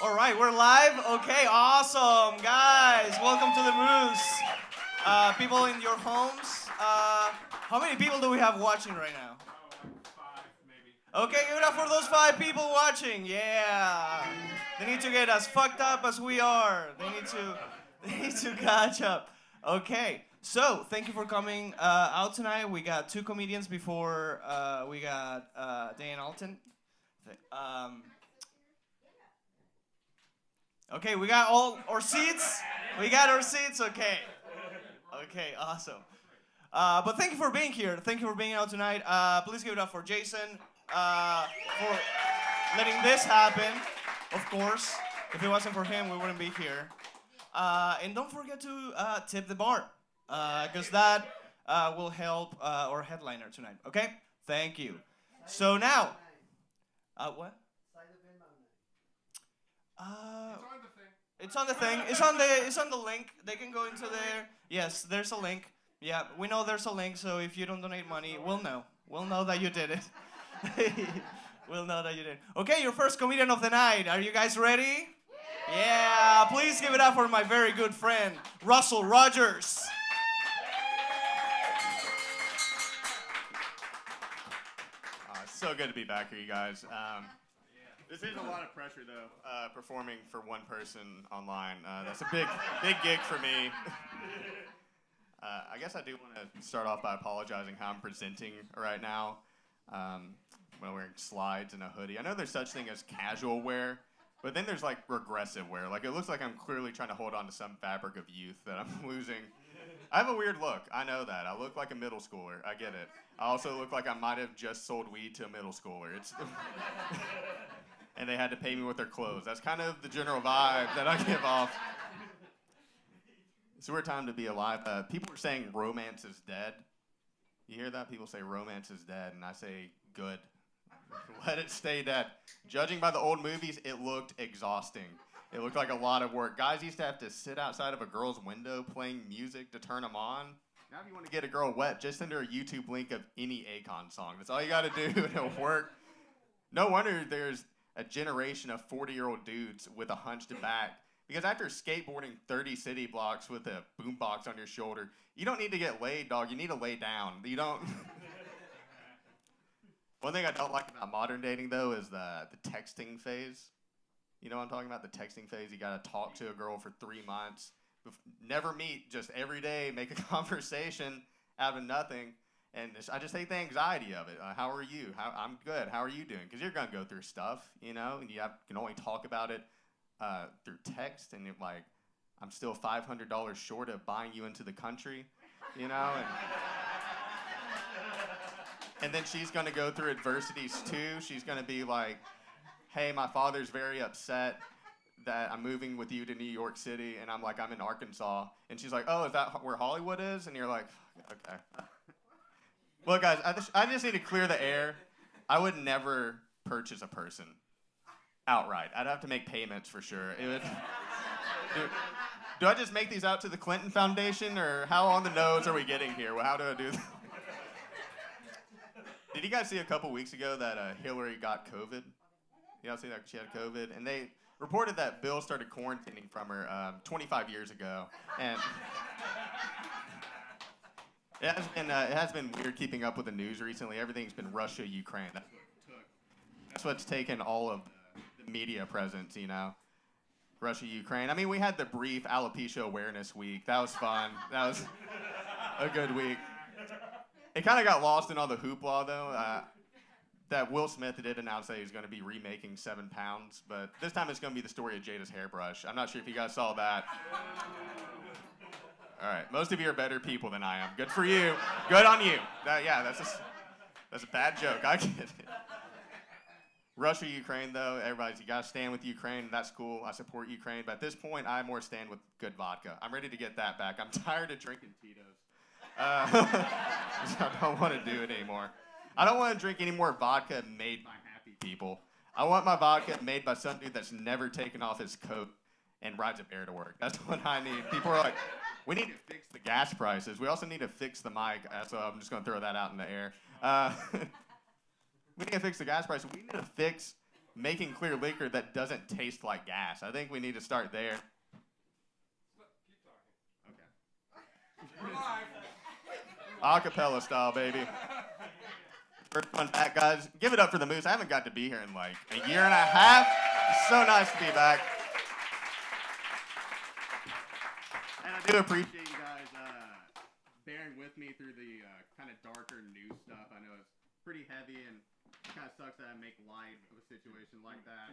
All right, we're live. Okay, awesome, guys. Welcome to the Moose. People in your homes. How many people do we have watching right now? Like 5, maybe. Okay, give it up for those 5 people watching. Yeah. They need to get as fucked up as we are. They need to catch up. Okay. So, thank you for coming out tonight. We got 2 comedians before we got Dan Alten. Okay, we got all our seats. We got our seats. Okay. Okay, awesome. But thank you for being here. Thank you for being out tonight. Please give it up for Jason for letting this happen. Of course, if it wasn't for him, we wouldn't be here. And don't forget to tip the bar, because that will help our headliner tonight. Okay? Thank you. So now, what? It's on the thing. It's on the link. They can go into there. Yes, there's a link. Yeah, we know there's a link. So if you don't donate money, we'll know. We'll know that you did it. We'll know that you did. Okay, your first comedian of the night. Are you guys ready? Yeah. Please give it up for my very good friend, Russell Rogers. It's so good to be back here, you guys. This is a lot of pressure, though, performing for one person online. That's a big gig for me. I guess I do want to start off by apologizing how I'm presenting right now. When wearing slides and a hoodie. I know there's such thing as casual wear, but then there's like regressive wear. Like it looks like I'm clearly trying to hold on to some fabric of youth that I'm losing. I have a weird look. I know that. I look like a middle schooler. I get it. I also look like I might have just sold weed to a middle schooler. And they had to pay me with their clothes. That's kind of the general vibe that I give off. It's a weird time to be alive. People are saying romance is dead. You hear that? People say romance is dead, and I say good. Let it stay dead. Judging by the old movies, it looked exhausting. It looked like a lot of work. Guys used to have to sit outside of a girl's window playing music to turn them on. Now if you want to get a girl wet, just send her a YouTube link of any Akon song. That's all you got to do, and it'll work. No wonder there's a generation of 40-year-old dudes with a hunched back. Because after skateboarding 30 city blocks with a boombox on your shoulder, you don't need to get laid, dog. You need to lay down. You don't... One thing I don't like about modern dating, though, is the texting phase. You know what I'm talking about? The texting phase. You got to talk to a girl for 3 months. Never meet, just every day, make a conversation out of nothing. And I just hate the anxiety of it. How are you? I'm good. How are you doing? Because you're going to go through stuff, you know, and you can only talk about it through text. And you're like, I'm still $500 short of buying you into the country, you know? And then she's going to go through adversities, too. She's going to be like, hey, my father's very upset that I'm moving with you to New York City. And I'm like, I'm in Arkansas. And she's like, oh, is that where Hollywood is? And you're like, okay. Well, guys, I just need to clear the air. I would never purchase a person outright. I'd have to make payments for sure. Do I just make these out to the Clinton Foundation? Or how on the nose are we getting here? Well, how do I do that? Did you guys see a couple weeks ago that Hillary got COVID? You all see that she had COVID? And they reported that Bill started quarantining from her 25 years ago. And it has been weird keeping up with the news recently. Everything's been Russia, Ukraine. That's what's taken all of the media presence, you know. Russia, Ukraine. I mean, we had the brief Alopecia Awareness Week. That was fun. That was a good week. It kind of got lost in all the hoopla, though. That Will Smith did announce that he was going to be remaking 7 Pounds, but this time it's going to be the story of Jada's hairbrush. I'm not sure if you guys saw that. All right, most of you are better people than I am. Good for you. Good on you. That's a bad joke. I get it. Russia, Ukraine, though, you got to stand with Ukraine. That's cool. I support Ukraine. But at this point, I more stand with good vodka. I'm ready to get that back. I'm tired of drinking Tito's. I don't want to do it anymore. I don't want to drink any more vodka made by happy people. I want my vodka made by some dude that's never taken off his coat and rides a bear to work. That's what I need. People are like, we need to fix the gas prices. We also need to fix the mic. So I'm just going to throw that out in the air. We need to fix the gas prices. We need to fix making clear liquor that doesn't taste like gas. I think we need to start there. Keep talking. Okay. We're live. Acapella style, baby. First fun fact, guys. Give it up for the Moose. I haven't got to be here in like a year and a half. It's so nice to be back. And I do appreciate you guys bearing with me through the kind of darker news stuff. I know it's pretty heavy and it kind of sucks that I make light of a situation like that.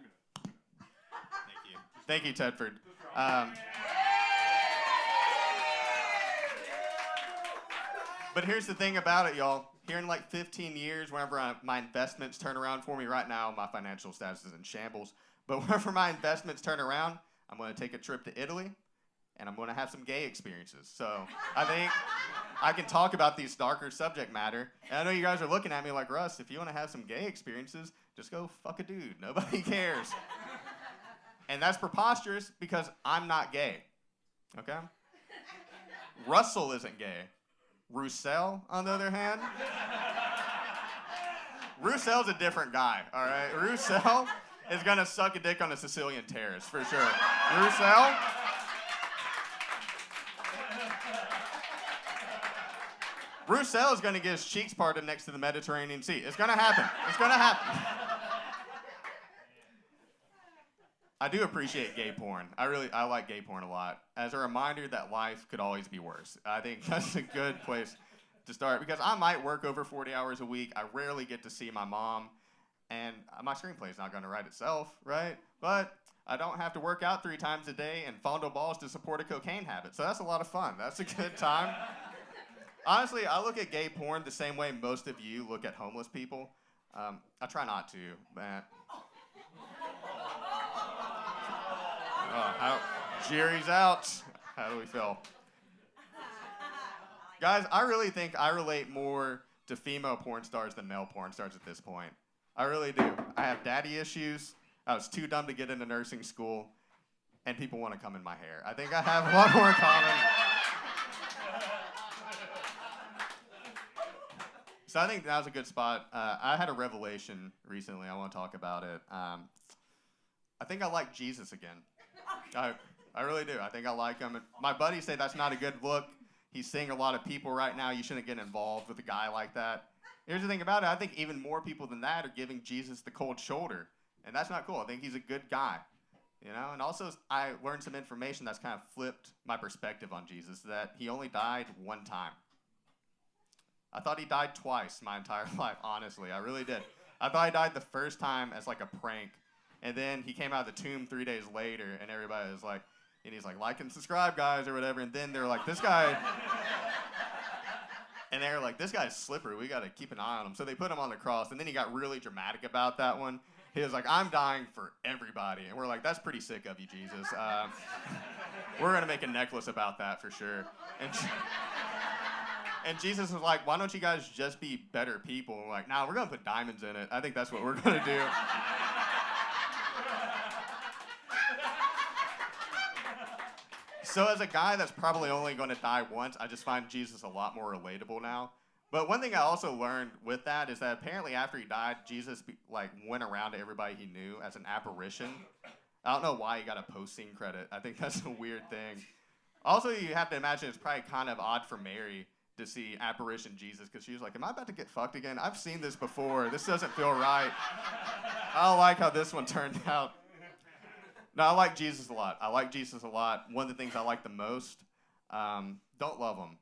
Thank you. Thank you, Tedford. But here's the thing about it, y'all. Here in like 15 years, whenever my investments turn around for me, right now my financial status is in shambles, but whenever my investments turn around, I'm going to take a trip to Italy, and I'm going to have some gay experiences. So I think I can talk about these darker subject matter. And I know you guys are looking at me like, Russ, if you want to have some gay experiences, just go fuck a dude. Nobody cares. And that's preposterous because I'm not gay, okay? Russell isn't gay. Roussel, on the other hand, Roussel's a different guy, all right? Roussel is going to suck a dick on a Sicilian terrace, for sure. Roussel is going to get his cheeks parted next to the Mediterranean Sea. It's going to happen. It's going to happen. I do appreciate gay porn. I like gay porn a lot. As a reminder that life could always be worse. I think that's a good place to start because I might work over 40 hours a week. I rarely get to see my mom, and my screenplay is not going to write itself, right? But I don't have to work out 3 times a day and fondle balls to support a cocaine habit. So that's a lot of fun. That's a good time. Honestly, I look at gay porn the same way most of you look at homeless people. I try not to, but... Jerry's out. How do we feel? Guys, I really think I relate more to female porn stars than male porn stars at this point. I really do. I have daddy issues. I was too dumb to get into nursing school. And people want to come in my hair. I think I have a lot more in common. So I think that was a good spot. I had a revelation recently. I want to talk about it. I think I like Jesus again. I really do. I think I like him. My buddies say that's not a good look. He's seeing a lot of people right now. You shouldn't get involved with a guy like that. Here's the thing about it. I think even more people than that are giving Jesus the cold shoulder. And that's not cool. I think he's a good guy. You know? And also, I learned some information that's kind of flipped my perspective on Jesus, that he only died one time. I thought he died twice my entire life, honestly. I really did. I thought he died the first time as like a prank. And then he came out of the tomb 3 days later, and everybody was like, and he's like and subscribe, guys, or whatever. And then they're like, this guy, and they're like, this guy's slippery. We got to keep an eye on him. So they put him on the cross, and then he got really dramatic about that one. He was like, I'm dying for everybody. And we're like, that's pretty sick of you, Jesus. We're going to make a necklace about that for sure. And Jesus was like, why don't you guys just be better people? And we're like, nah, we're going to put diamonds in it. I think that's what we're going to do. So as a guy that's probably only going to die once, I just find Jesus a lot more relatable now. But one thing I also learned with that is that apparently after he died, Jesus went around to everybody he knew as an apparition. I don't know why he got a post-scene credit. I think that's a weird thing. Also, you have to imagine it's probably kind of odd for Mary to see apparition Jesus because she was like, am I about to get fucked again? I've seen this before. This doesn't feel right. I don't like how this one turned out. No, I like Jesus a lot. One of the things I like the most, don't love him.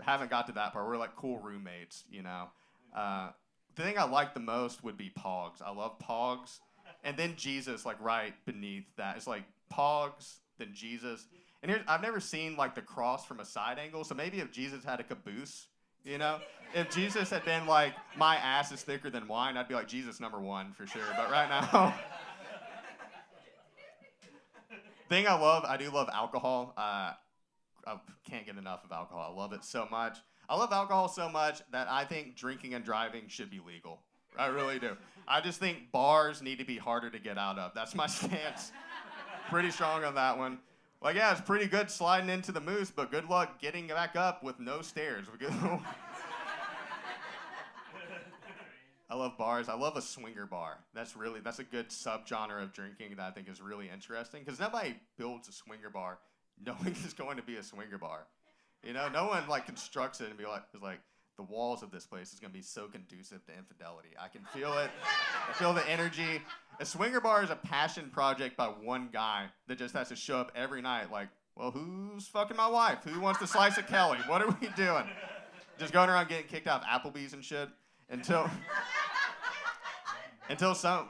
Haven't got to that part. We're like cool roommates, you know. The thing I like the most would be Pogs. I love Pogs. And then Jesus, like right beneath that. It's like Pogs, then Jesus. And I've never seen like the cross from a side angle, so maybe if Jesus had a caboose, you know? If Jesus had been like, my ass is thicker than wine, I'd be like, Jesus #1 for sure. But right now... Thing I do love alcohol. I can't get enough of alcohol. I love it so much. I love alcohol so much that I think drinking and driving should be legal. I really do. I just think bars need to be harder to get out of. That's my stance. Pretty strong on that one. Like, yeah, it's pretty good sliding into the Moose, but good luck getting back up with no stairs. I love bars. I love a swinger bar. That's a good subgenre of drinking that I think is really interesting because nobody builds a swinger bar knowing it's going to be a swinger bar. You know, no one like constructs it and is like the walls of this place is going to be so conducive to infidelity. I can feel it. I feel the energy. A swinger bar is a passion project by one guy that just has to show up every night like, well, who's fucking my wife? Who wants to slice a Kelly? What are we doing? Just going around getting kicked out of Applebee's and shit until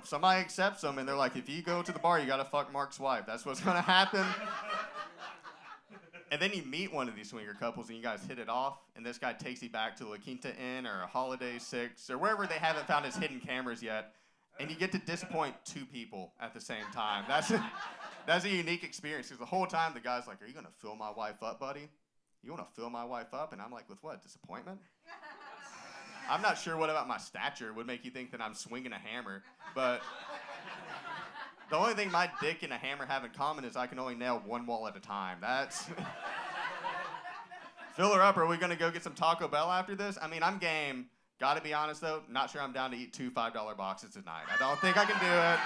somebody accepts them and they're like, if you go to the bar, you gotta fuck Mark's wife. That's what's gonna happen. And then you meet one of these swinger couples and you guys hit it off, and this guy takes you back to La Quinta Inn or Holiday 6 or wherever they haven't found his hidden cameras yet, and you get to disappoint two people at the same time. That's a unique experience because the whole time the guy's like, are you gonna fill my wife up, buddy? You wanna fill my wife up? And I'm like, with what, disappointment? I'm not sure what about my stature would make you think that I'm swinging a hammer, but the only thing my dick and a hammer have in common is I can only nail one wall at a time. That's... Fill her up, or are we gonna go get some Taco Bell after this? I mean, I'm game. Gotta be honest though, not sure I'm down to eat 2 $5 boxes tonight. I don't think I can do it.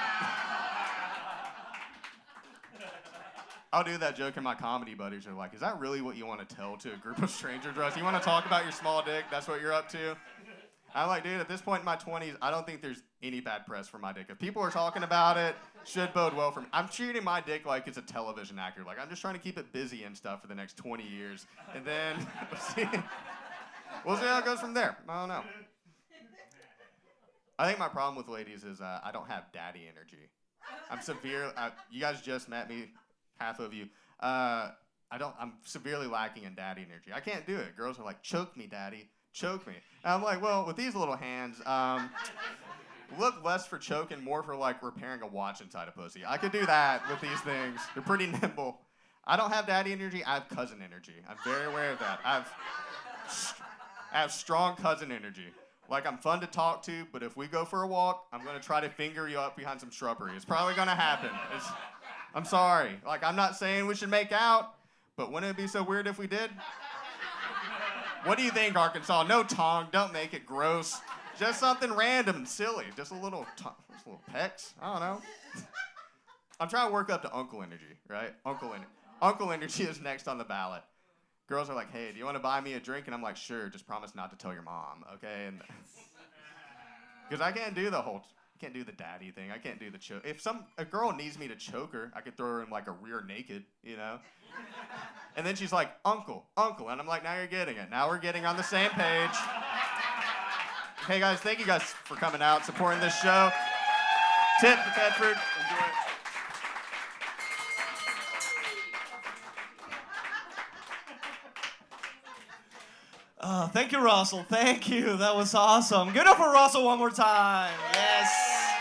I'll do that joke and my comedy buddies are like, is that really what you want to tell to a group of strangers, Russ? You want to talk about your small dick? That's what you're up to? I'm like, dude, at this point in my 20s, I don't think there's any bad press for my dick. If people are talking about it, should bode well for me. I'm treating my dick like it's a television actor. Like, I'm just trying to keep it busy and stuff for the next 20 years. And then we'll see how it goes from there. I don't know. I think my problem with ladies is I don't have daddy energy. I'm severe. You guys just met me. Half of you. I'm severely lacking in daddy energy. I can't do it. Girls are like, choke me, daddy. Choke me. And I'm like, well, with these little hands, look less for choking, more for like repairing a watch inside a pussy. I could do that with these things. They're pretty nimble. I don't have daddy energy. I have cousin energy. I'm very aware of that. I have strong cousin energy. Like, I'm fun to talk to, but if we go for a walk, I'm going to try to finger you up behind some shrubbery. It's probably going to happen. I'm sorry. Like, I'm not saying we should make out, but wouldn't it be so weird if we did? What do you think, Arkansas? No tongue. Don't make it gross. Just something random and silly. Just a little pecks. I don't know. I'm trying to work up to uncle energy, right? Uncle energy is next on the ballot. Girls are like, hey, do you want to buy me a drink? And I'm like, sure. Just promise not to tell your mom, okay? And because I can't do the daddy thing. I can't do the choke. If a girl needs me to choke her, I could throw her in like a rear naked, you know? And then she's like, uncle. And I'm like, now you're getting it. Now we're getting on the same page. Hey guys, thank you guys for coming out, supporting this show. Tip to Tedford. Enjoy it. Thank you, Russell. Thank you. That was awesome. Give it up for Russell one more time. Yes.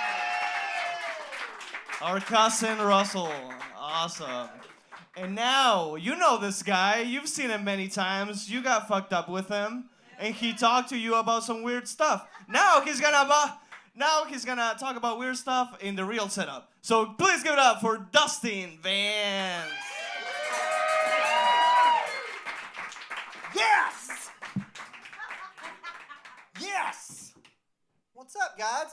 Our cousin Russell. Awesome. And now, you know this guy. You've seen him many times. You got fucked up with him. And he talked to you about some weird stuff. Now he's gonna talk about weird stuff in the real setup. So please give it up for Dustin Vance. Yes! Yes! What's up, guys?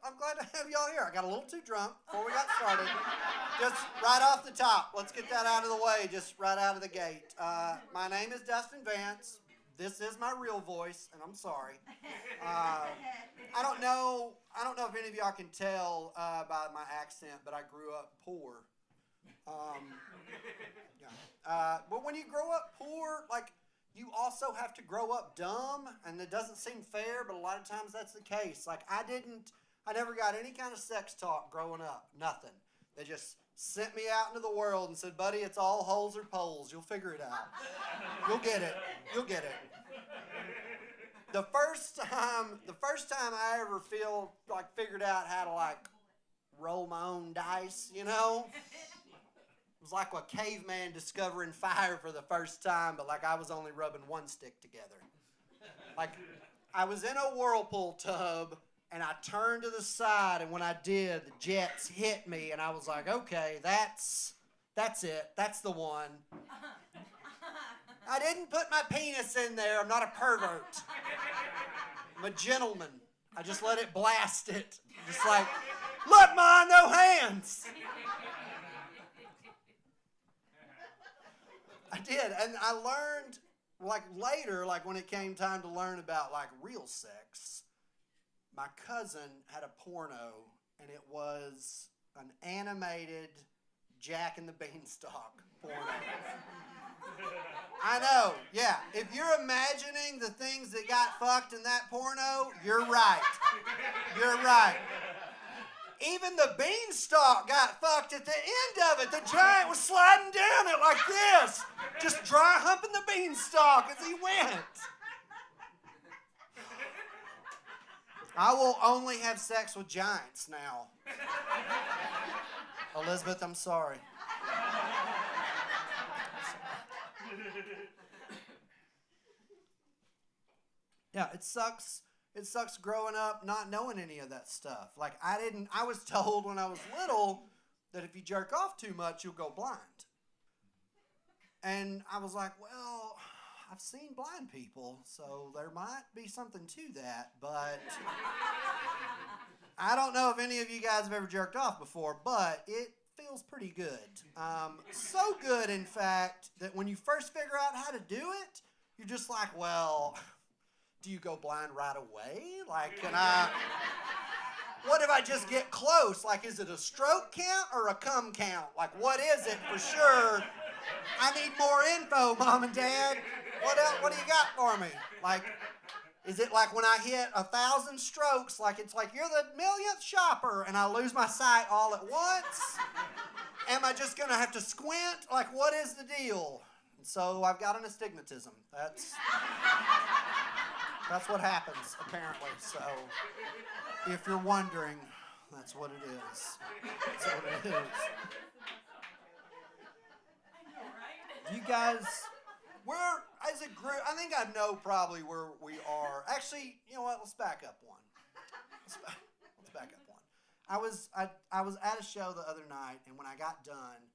I'm glad to have y'all here. I got a little too drunk before we got started. Just right off the top, let's get that out of the way, just right out of the gate. My name is Dustin Vance. This is my real voice, and I'm sorry. I don't know if any of y'all can tell by my accent, but I grew up poor. But when you grow up poor, like, you also have to grow up dumb, and it doesn't seem fair, but a lot of times that's the case. Like, I never got any kind of sex talk growing up, nothing. They just sent me out into the world and said, buddy, it's all holes or poles. You'll figure it out. You'll get it. The first time I ever figured out how to, like, roll my own dice, you know? It was like a caveman discovering fire for the first time, but like I was only rubbing one stick together. Like, I was in a whirlpool tub, and I turned to the side, and when I did, the jets hit me, and I was like, okay, that's it. That's the one. I didn't put my penis in there. I'm not a pervert. I'm a gentleman. I just let it blast it. Just like, look, Ma, no hands. I did, and I learned, like, later, like, when it came time to learn about, like, real sex, my cousin had a porno, and it was an animated Jack and the Beanstalk porno. I know, yeah. If you're imagining the things that got fucked in that porno, you're right. You're right. Even the beanstalk got fucked at the end of it. The giant was sliding down it like this, just dry humping the beanstalk as he went. I will only have sex with giants now. Elizabeth, I'm sorry. Yeah, it sucks. It sucks growing up not knowing any of that stuff. Like, I was told when I was little that if you jerk off too much, you'll go blind. And I was like, well, I've seen blind people, so there might be something to that, but I don't know if any of you guys have ever jerked off before, but it feels pretty good. So good, in fact, that when you first figure out how to do it, you're just like, well, do you go blind right away? Like, what if I just get close? Like, is it a stroke count or a cum count? Like, what is it for sure? I need more info, Mom and Dad. What else? What do you got for me? Like, is it like when I hit 1,000 strokes, like it's like you're the millionth shopper and I lose my sight all at once? Am I just gonna have to squint? Like, what is the deal? And so I've got an astigmatism. That's what happens, apparently. So if you're wondering, that's what it is. That's what it is. You guys, we're, as a group, I think I know probably where we are. Actually, you know what? Let's back up one. Let's back up one. I was at a show the other night, and when I got done,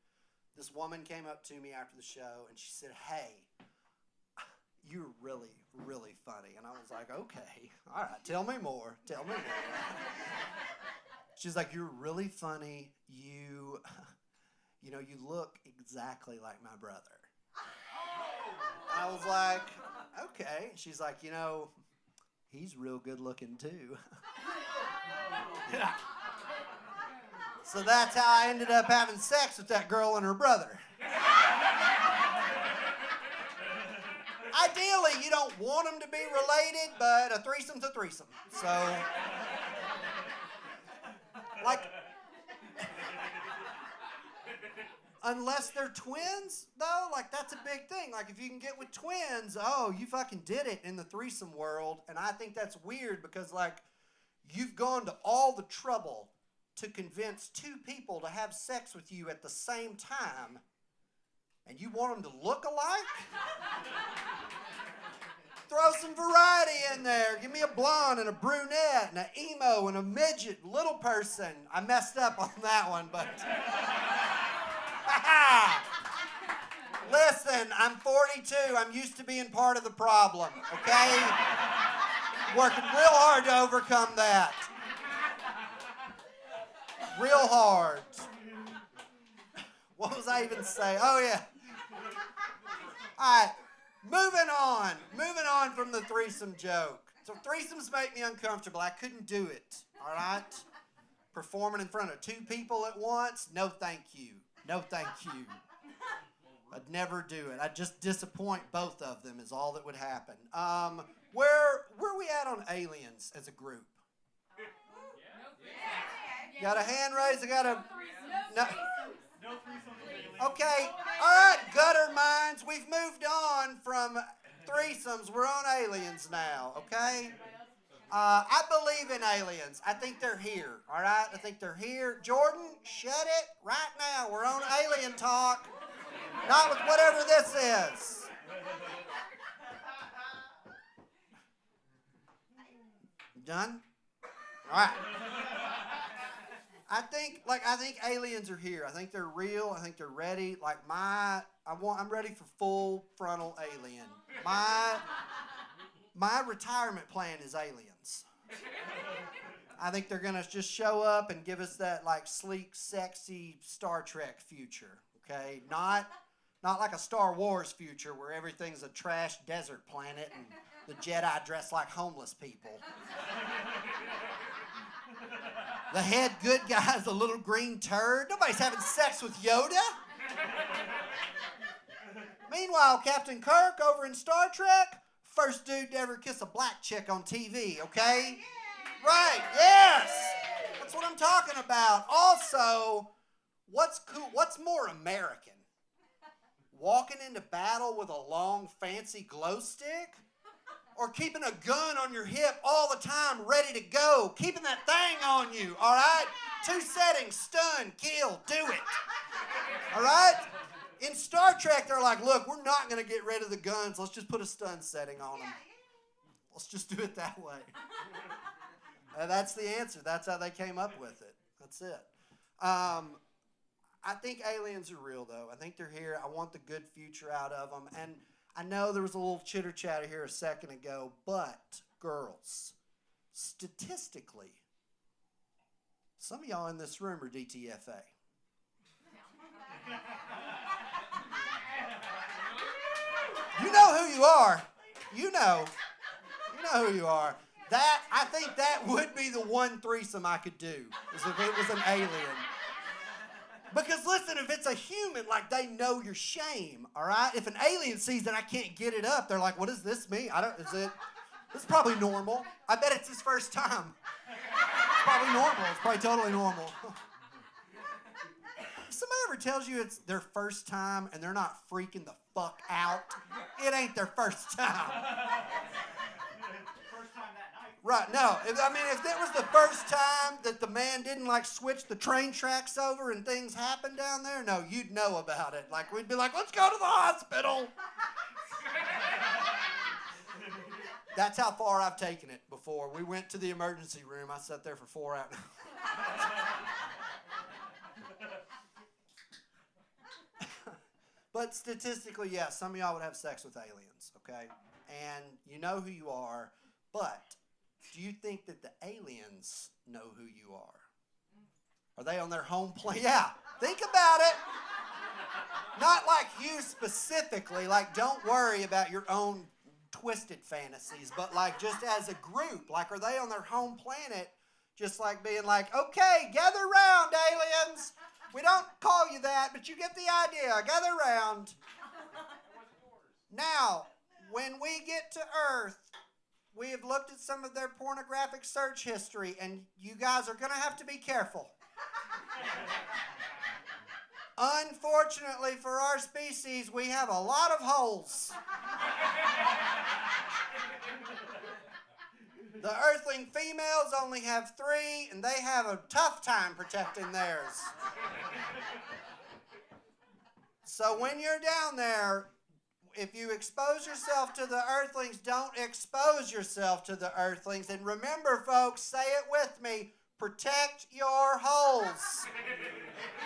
this woman came up to me after the show, and she said, "Hey, you're really, really funny." And I was like, okay, all right, tell me more. She's like, "You're really funny. You look exactly like my brother." I was like, okay. She's like, he's real good looking too. Yeah. So that's how I ended up having sex with that girl and her brother. Ideally, you don't want them to be related, but a threesome's a threesome. So, like, unless they're twins, though, like, that's a big thing. Like, if you can get with twins, oh, you fucking did it in the threesome world. And I think that's weird because, like, you've gone to all the trouble to convince two people to have sex with you at the same time, and you want them to look alike? Throw some variety in there. Give me a blonde and a brunette and an emo and a midget, little person. I messed up on that one, but... Listen, I'm 42. I'm used to being part of the problem, okay? Working real hard to overcome that. Real hard. What was I even saying? Oh, yeah. All right. Moving on from the threesome joke. So threesomes make me uncomfortable. I couldn't do it, all right? Performing in front of two people at once, no thank you. No thank you. I'd never do it. I'd just disappoint both of them is all that would happen. Where we at on aliens as a group? Got a hand raised? I got a... No. Okay, all right, gutter minds. We've moved on from threesomes. We're on aliens now, okay? I believe in aliens. I think they're here, all right? I think they're here. Jordan, shut it right now. We're on alien talk, not with whatever this is. Done? All right. I think aliens are here. I think they're real. I think they're ready. Like I'm ready for full frontal alien. My retirement plan is aliens. I think they're gonna just show up and give us that like sleek, sexy Star Trek future, okay? Not like a Star Wars future where everything's a trash desert planet and the Jedi dress like homeless people. The head good guy's a little green turd. Nobody's having sex with Yoda. Meanwhile, Captain Kirk over in Star Trek, first dude to ever kiss a black chick on TV, okay? Right, yes! That's what I'm talking about. Also, what's cool? What's more American? Walking into battle with a long, fancy glow stick? Or keeping a gun on your hip all the time, ready to go? Keeping that thing on you, all right? 2 settings, stun, kill, do it. All right? In Star Trek, they're like, look, we're not going to get rid of the guns. Let's just put a stun setting on them. Let's just do it that way. That's the answer. That's how they came up with it. That's it. I think aliens are real, though. I think they're here. I want the good future out of them. And I know there was a little chitter-chatter here a second ago, but, girls, statistically, some of y'all in this room are DTFA. You know who you are. You know who you are. I think that would be the one threesome I could do, is if it was an alien. Because listen, if it's a human, like they know your shame, all right? If an alien sees that I can't get it up, they're like, what does this mean? It's probably normal. I bet it's his first time. It's probably normal. It's probably totally normal. If somebody ever tells you it's their first time and they're not freaking the fuck out, it ain't their first time. Right, no. If it was the first time that the man didn't, like, switch the train tracks over and things happened down there, no, you'd know about it. Like, we'd be like, let's go to the hospital. That's how far I've taken it before. We went to the emergency room. I sat there for 4 hours. But statistically, yeah, some of y'all would have sex with aliens, okay? And you know who you are, but do you think that the aliens know who you are? Are they on their home planet? Yeah, think about it. Not like you specifically, like don't worry about your own twisted fantasies, but like just as a group, like are they on their home planet just like being like, okay, gather round, aliens. We don't call you that, but you get the idea. Gather round. Now, when we get to Earth, we have looked at some of their pornographic search history, and you guys are going to have to be careful. Unfortunately for our species, we have a lot of holes. The Earthling females only have 3, and they have a tough time protecting theirs. So when you're down there, if you expose yourself to the Earthlings, don't expose yourself to the Earthlings. And remember, folks, say it with me, protect your holes.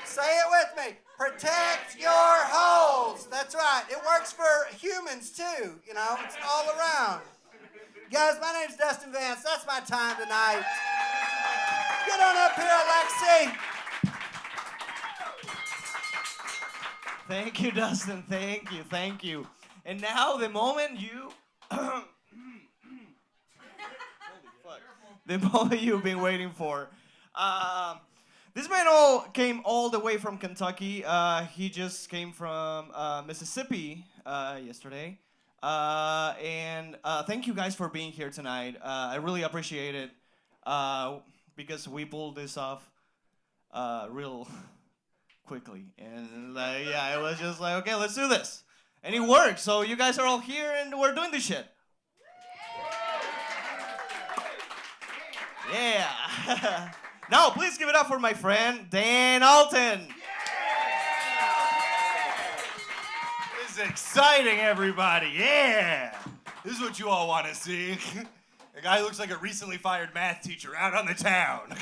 Say it with me, protect your holes. That's right. It works for humans, too. You know, it's all around. Guys, my name's Dustin Vance. That's my time tonight. Get on up here, Alexi. Thank you, Dustin. Thank you. And now the moment you... Holy fuck. The moment you've been waiting for. This man came all the way from Kentucky. He just came from Mississippi yesterday. And thank you guys for being here tonight. I really appreciate it because we pulled this off real quickly. And yeah, it was just like, okay, let's do this. And it worked. So you guys are all here and we're doing this shit. Yeah. Now, please give it up for my friend, Dan Alten. This is exciting, everybody. Yeah. This is what you all want to see. A guy who looks like a recently fired math teacher out on the town.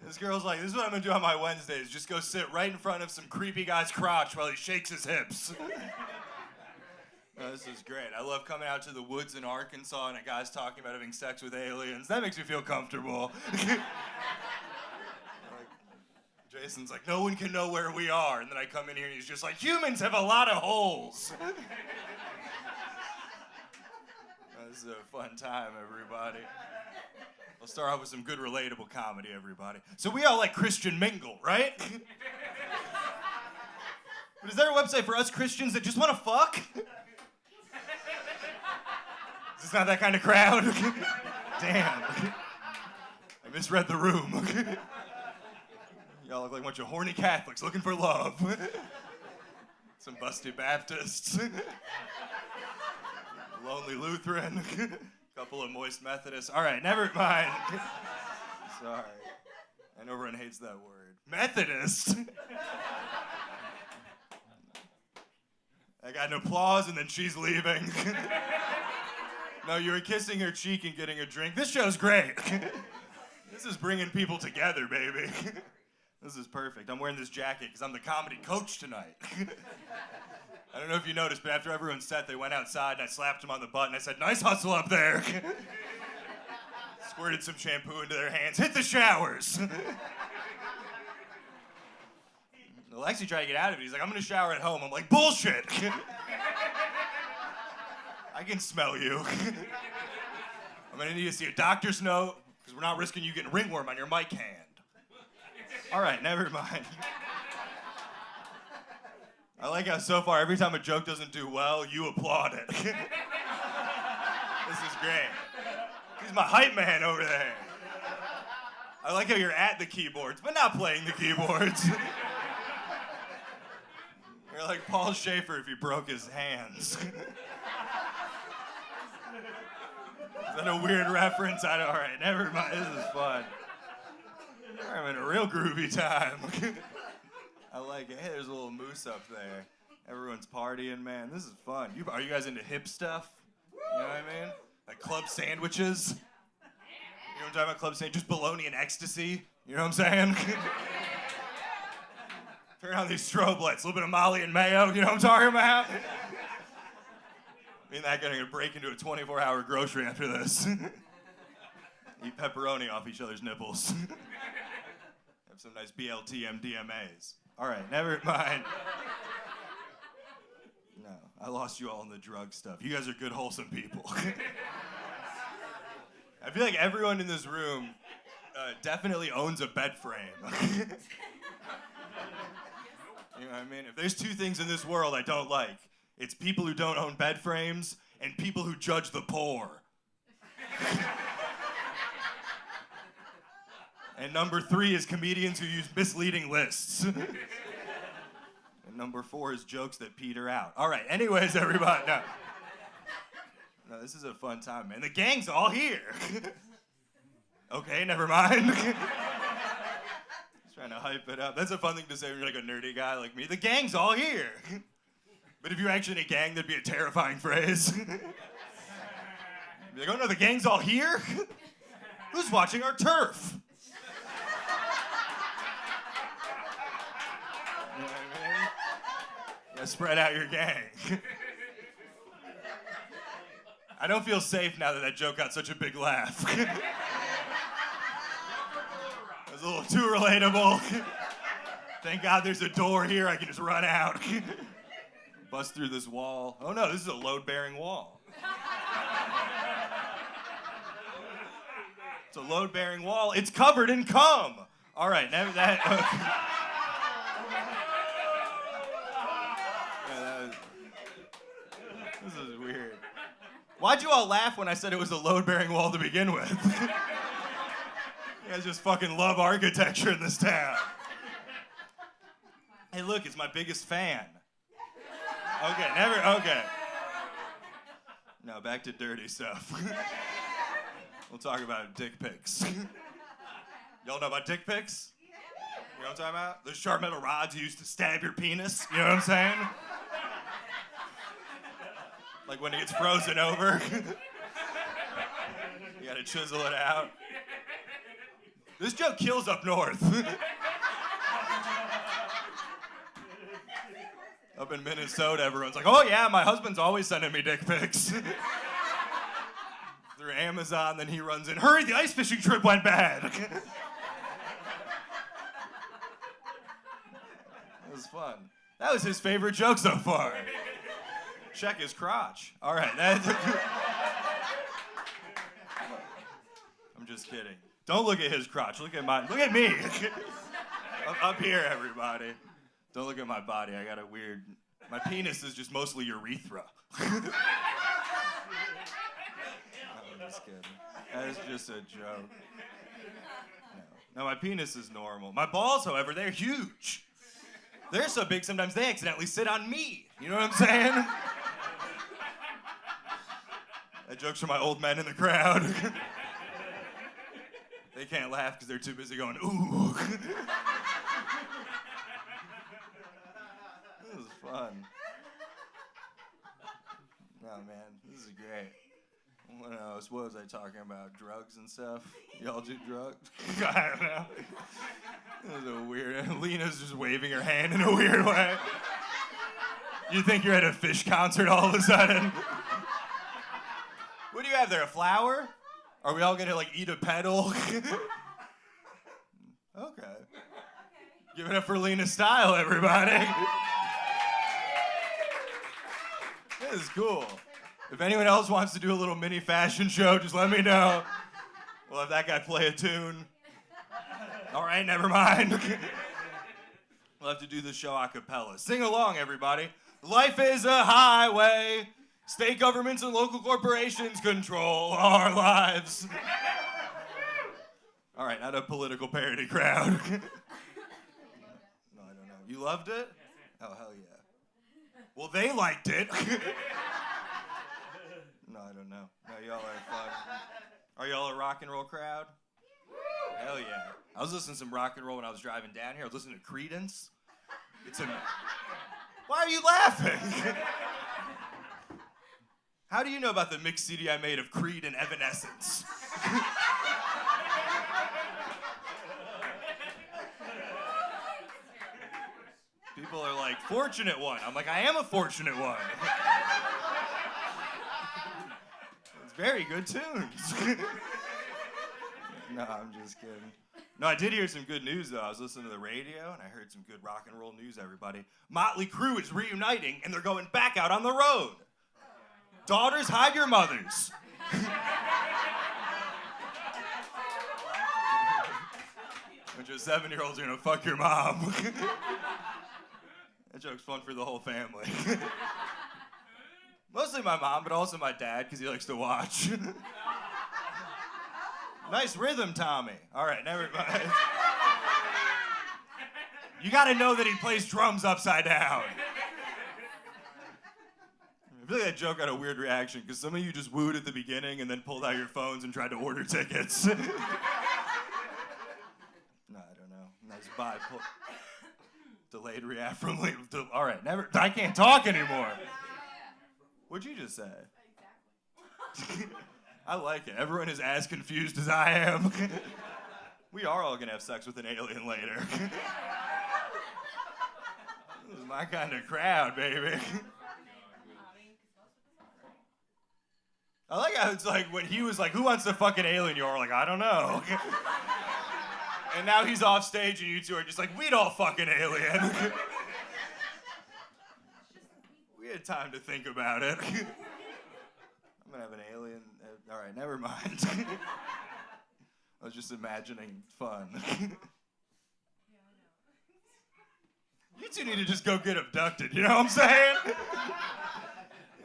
This girl's like, this is what I'm going to do on my Wednesdays. Just go sit right in front of some creepy guy's crotch while he shakes his hips. Oh, this is great. I love coming out to the woods in Arkansas and a guy's talking about having sex with aliens. That makes me feel comfortable. Jason's like, no one can know where we are. And then I come in here and he's just like, humans have a lot of holes. This is a fun time, everybody. We'll start off with some good relatable comedy, everybody. So we all like Christian mingle, right? But is there a website for us Christians that just want to fuck? Is this not that kind of crowd? Damn. I misread the room. Y'all look like a bunch of horny Catholics looking for love. Some busty Baptists. Lonely Lutheran. Couple of moist Methodists. All right, never mind. Sorry. I know everyone hates that word. Methodist? I got an applause and then she's leaving. No, you were kissing her cheek and getting a drink. This show's great. This is bringing people together, baby. This is perfect. I'm wearing this jacket because I'm the comedy coach tonight. I don't know if you noticed, but after everyone's set, they went outside and I slapped them on the butt and I said, nice hustle up there. Squirted some shampoo into their hands. Hit the showers. Alexi tried to get out of it. He's like, I'm going to shower at home. I'm like, bullshit. I can smell you. I'm going to need to see a doctor's note because we're not risking you getting ringworm on your mic hand. All right, never mind. I like how so far every time a joke doesn't do well, you applaud it. This is great. He's my hype man over there. I like how you're at the keyboards, but not playing the keyboards. You're like Paul Schaefer if he broke his hands. Is that a weird reference? All right, never mind. This is fun. I'm in a real groovy time. I like it. Hey, there's a little moose up there. Everyone's partying, man. This is fun. Are you guys into hip stuff? You know what I mean? Like club sandwiches? You know what I'm talking about? Club sandwiches, just bologna and ecstasy. You know what I'm saying? Turn on these strobe lights. A little bit of Molly and mayo. You know what I'm talking about? Me and that guy are gonna break into a 24-hour grocery after this. Eat pepperoni off each other's nipples. Have some nice BLT MDMAs. All right, never mind. No, I lost you all in the drug stuff. You guys are good, wholesome people. I feel like everyone in this room definitely owns a bed frame. You know what I mean? If there's two things in this world I don't like, it's people who don't own bed frames and people who judge the poor. And number 3 is comedians who use misleading lists. And number 4 is jokes that peter out. All right, anyways, everybody, no, this is a fun time, man. The gang's all here. Okay, never mind. Just trying to hype it up. That's a fun thing to say when you're like a nerdy guy like me. The gang's all here. But if you're actually in a gang, that'd be a terrifying phrase. Be like, oh no, the gang's all here? Who's watching our turf? You know what I mean? Yeah, spread out your gang. I don't feel safe now that that joke got such a big laugh. It was a little too relatable. Thank God there's a door here. I can just run out. Bust through this wall. Oh no, this is a load-bearing wall. It's a load-bearing wall. It's covered in cum. All right, now that. Okay. This is weird. Why'd you all laugh when I said it was a load-bearing wall to begin with? You guys just fucking love architecture in this town. Hey, look, it's my biggest fan. Okay. No, back to dirty stuff. We'll talk about dick pics. Y'all know about dick pics? You know what I'm talking about? Those sharp metal rods you use to stab your penis. You know what I'm saying? Like when it gets frozen over. You gotta chisel it out. This joke kills up north. Up in Minnesota, everyone's like, oh yeah, my husband's always sending me dick pics. Through Amazon, then he runs in, hurry, the ice fishing trip went bad. It was fun. That was his favorite joke so far. Check his crotch. All right, I'm just kidding. Don't look at his crotch, look at mine. Look at me. Up here, everybody. Don't look at my body, I got a weird, my penis is just mostly urethra. I'm just kidding. That is just a joke. No, my penis is normal. My balls, however, they're huge. They're so big sometimes they accidentally sit on me. You know what I'm saying? That joke's for my old men in the crowd. They can't laugh because they're too busy going, ooh. This is fun. Oh man, this is great. What else? What was I talking about? Drugs and stuff? Y'all do drugs? I don't know. This is a weird. Lena's just waving her hand in a weird way. You think you're at a Fish concert all of a sudden? What do you have there? A flower? Are we all gonna like eat a petal? Okay. Give it up for Lena Style, everybody. This is cool. If anyone else wants to do a little mini fashion show, just let me know. We'll have that guy play a tune. All right, never mind. We'll have to do the show a cappella. Sing along, everybody. Life is a highway. State governments and local corporations control our lives. All right, not a political parody crowd. No, I don't know. You loved it? Oh, hell yeah. Well, they liked it. No, I don't know. No, y'all are fun. Are y'all a rock and roll crowd? Hell yeah. I was listening to some rock and roll when I was driving down here. I was listening to Creedence. Why are you laughing? How do you know about the mix CD I made of Creed and Evanescence? People are like, fortunate one. I'm like, I am a fortunate one. It's very good tunes. No, I'm just kidding. No, I did hear some good news, though. I was listening to the radio, and I heard some good rock and roll news, everybody. Motley Crue is reuniting, and they're going back out on the road. Daughters, hide your mothers. Bunch of 7-year-olds are gonna fuck your mom. That joke's fun for the whole family. Mostly my mom, but also my dad, because he likes to watch. Nice rhythm, Tommy. All right, never mind. You gotta know that he plays drums upside down. I feel like that joke got a weird reaction, because some of you just wooed at the beginning and then pulled out your phones and tried to order tickets. No, I don't know. Nice delayed react from all right, I can't talk anymore. What'd you just say? Exactly. I like it. Everyone is as confused as I am. We are all gonna have sex with an alien later. This is my kind of crowd, baby. I like how it's like when he was like, who wants to fuck an alien? You're like, I don't know. And now he's off stage and you two are just like, we'd all fuck an alien. We had time to think about it. I'm gonna have an alien. All right, never mind. I was just imagining fun. You two need to just go get abducted, you know what I'm saying?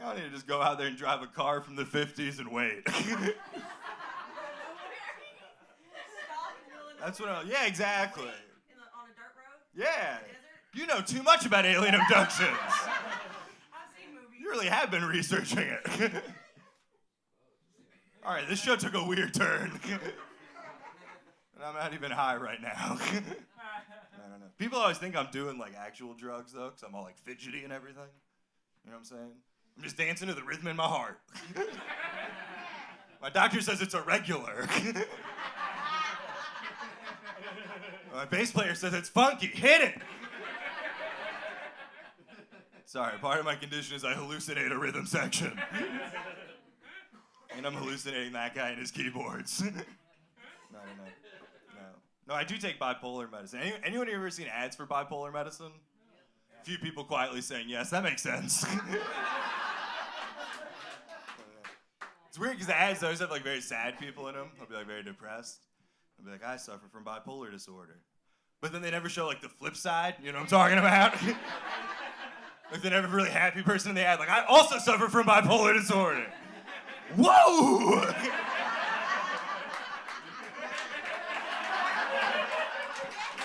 Y'all need to just go out there and drive a car from the 50s and wait. That's what yeah, exactly. On a dirt road? Yeah. Desert? You know too much about alien abductions. I've seen movies. You really have been researching it. All right, this show took a weird turn. And I'm not even high right now. I don't know. People always think I'm doing like actual drugs though, because I'm all like fidgety and everything. You know what I'm saying? I'm just dancing to the rhythm in my heart. My doctor says it's irregular. My bass player says it's funky. Hit it! Sorry, part of my condition is I hallucinate a rhythm section. And I'm hallucinating that guy and his keyboards. No. No, I do take bipolar medicine. Anyone here ever seen ads for bipolar medicine? A few people quietly saying yes, that makes sense. It's weird because the ads always have like very sad people in them. They'll be like very depressed. They'll be like, I suffer from bipolar disorder. But then they never show like the flip side, you know what I'm talking about? Like they never have a really happy person in the ad, like I also suffer from bipolar disorder. Whoa!